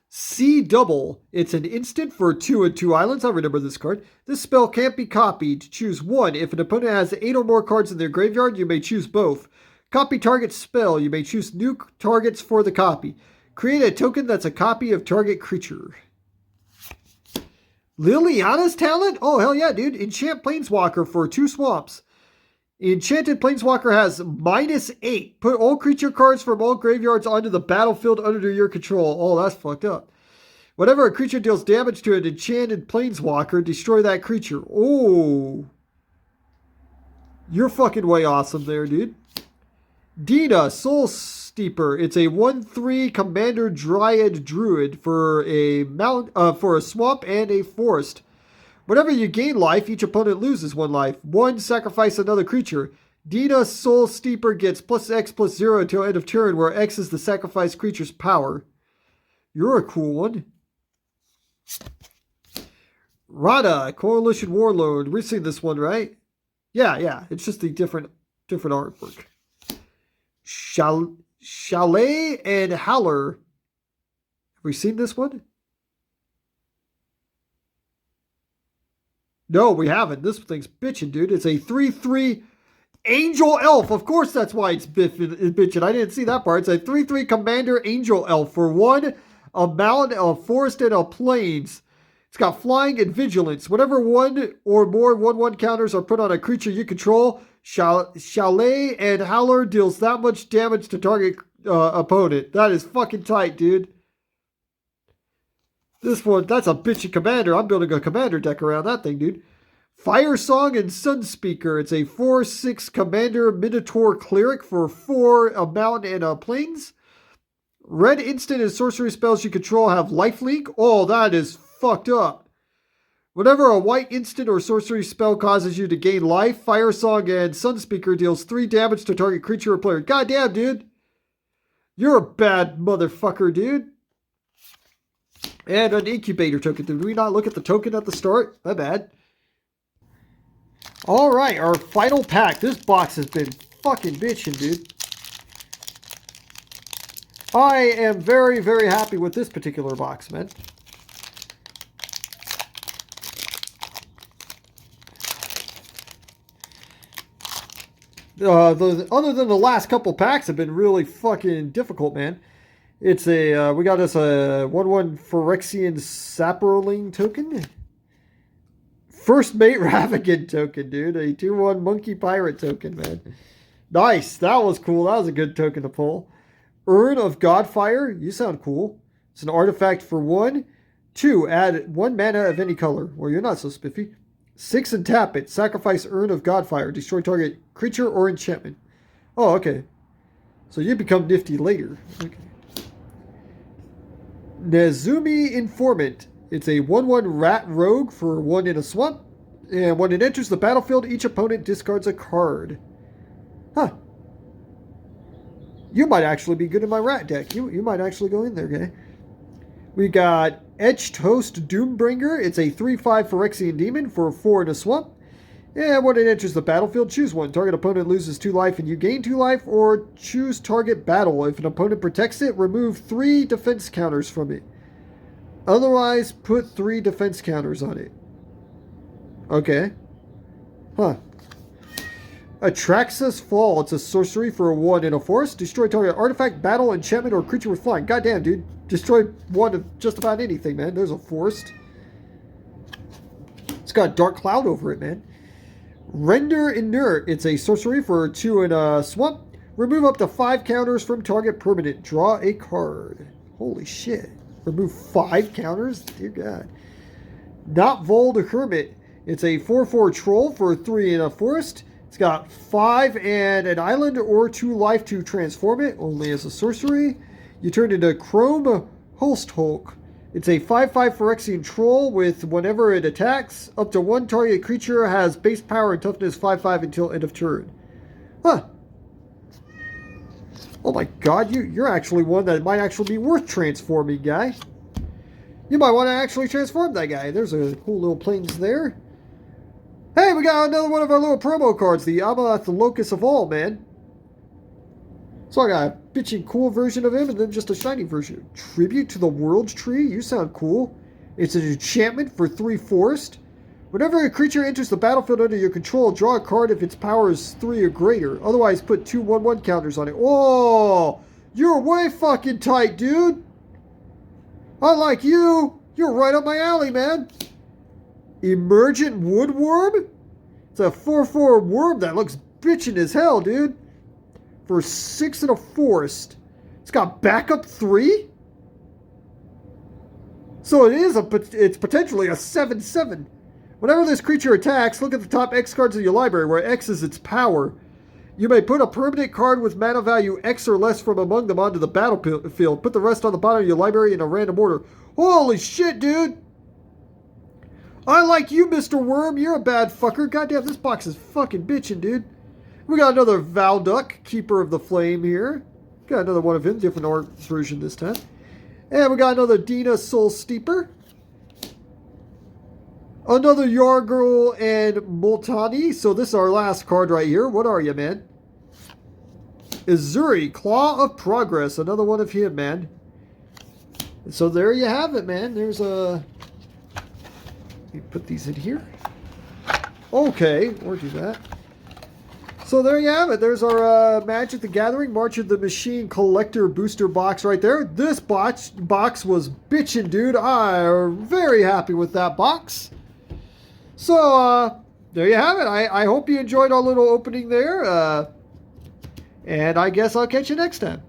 Sea Double. It's an instant for 2 and 2 islands. I remember this card. This spell can't be copied. Choose 1. If an opponent has 8 or more cards in their graveyard, you may choose both. Copy target spell. You may choose new targets for the copy. Create a token that's a copy of target creature. Liliana's Talent? Oh, hell yeah, dude. Enchant Planeswalker for 2 swamps. Enchanted Planeswalker has -8. Put all creature cards from all graveyards onto the battlefield under your control. Oh, that's fucked up. Whenever a creature deals damage to an enchanted Planeswalker, destroy that creature. Oh. You're fucking way awesome there, dude. Dina, Soul Steeper. It's a 1/3 Commander Dryad Druid for a swamp and a forest. Whenever you gain life, each opponent loses 1 life. 1, sacrifice another creature. Dina Soul Steeper gets +X/+0 until end of turn, where X is the sacrificed creature's power. You're a cool one. Rada, Coalition Warlord. We've seen this one, right? Yeah. It's just the different artwork. Chalet and Howler. Have we seen this one? No, we haven't. This thing's bitching, dude. It's a 3/3 Angel Elf. Of course, that's why it's bitching. I didn't see that part. It's a 3/3 Commander Angel Elf for 1, a mountain, a forest, and a plains. It's got flying and vigilance. Whenever one or more 1/1 counters are put on a creature you control, Chalet and Howler deals that much damage to target opponent. That is fucking tight, dude. This one, that's a bitchy commander. I'm building a commander deck around that thing, dude. Fire Song and Sunspeaker. It's a 4/6 commander Minotaur cleric for 4, a mountain, and a plains. Red instant and sorcery spells you control have lifelink. Oh, that is fucked up. Whenever a white instant or sorcery spell causes you to gain life, Fire Song and Sunspeaker deals 3 damage to target creature or player. Goddamn, dude. You're a bad motherfucker, dude. And an incubator token. Did we not look at the token at the start? My bad. Alright, our final pack. This box has been fucking bitching, dude. I am very, very happy with this particular box, man. Other than the last couple packs have been really fucking difficult, man. It's a, we got us a 1/1 Phyrexian Saproling token. First Mate Ravagan token, dude. A 2/1 Monkey Pirate token, man. Nice. That was cool. That was a good token to pull. Urn of Godfire. You sound cool. It's an artifact for 1. 2. Add 1 mana of any color. Well, you're not so spiffy. 6 and tap it. Sacrifice Urn of Godfire. Destroy target creature or enchantment. Oh, okay. So you become nifty later. Okay. Nezumi Informant. It's a 1/1 rat rogue for 1 in a swamp. And when it enters the battlefield, each opponent discards a card. Huh. You might actually be good in my rat deck. You might actually go in there, guy. We got Etched Host Doombringer. It's a 3/5 Phyrexian Demon for 4 in a swamp. And when it enters the battlefield, choose 1. Target opponent loses 2 life and you gain 2 life, or choose target battle. If an opponent protects it, remove 3 defense counters from it. Otherwise, put 3 defense counters on it. Okay. Huh. Atraxas Fall. It's a sorcery for a 1 in a forest. Destroy target artifact, battle, enchantment, or creature with flying. Goddamn, dude. Destroy 1 of just about anything, man. There's a forest. It's got Dark Cloud over it, man. Render Inert. It's a sorcery for 2 in a swamp. Remove up to 5 counters from target permanent. Draw a card. Holy shit. Remove 5 counters? Dear God. Notvold Hermit. It's a 4/4 troll for 3 in a forest. It's got 5 and an island or 2 life to transform it, only as a sorcery. You turn into Chrome Hulk. It's a 5/5 Phyrexian troll with whenever it attacks, up to 1 target creature has base power and toughness 5/5 until end of turn. Huh. Oh my god, you're actually one that might actually be worth transforming, guy. You might want to actually transform that guy. There's a cool little planes there. Hey, we got another one of our little promo cards, the Amath Locus of All, man. So I got a bitching cool version of him and then just a shiny version. Tribute to the World Tree? You sound cool. It's an enchantment for 3 forest. Whenever a creature enters the battlefield under your control, draw a card if its power is 3 or greater. Otherwise, put 2 1/1 counters on it. Oh, you're way fucking tight, dude. I like you. You're right up my alley, man. Emergent Woodworm? It's a 4/4 worm that looks bitchin' as hell, dude. For 6 in a forest. It's got backup 3? So it's potentially a 7/7. Whenever this creature attacks, look at the top X cards of your library, where X is its power. You may put a permanent card with mana value X or less from among them onto the battlefield. Put the rest on the bottom of your library in a random order. Holy shit, dude! I like you, Mr. Worm. You're a bad fucker. Goddamn, this box is fucking bitchin', dude. We got another Valduk, Keeper of the Flame here. Got another one of him, different art version this time. And we got another Dina Soul Steeper. Another Yargirl and Multani. So this is our last card right here. What are you, man? Izuri, Claw of Progress. Another one of him, man. So there you have it, man. There's a... Let me put these in here. Okay, or do that. So there you have it. There's our Magic the Gathering March of the Machine collector booster box right there. This box was bitchin', dude. I'm very happy with that box. So there you have it. I hope you enjoyed our little opening there. And I guess I'll catch you next time.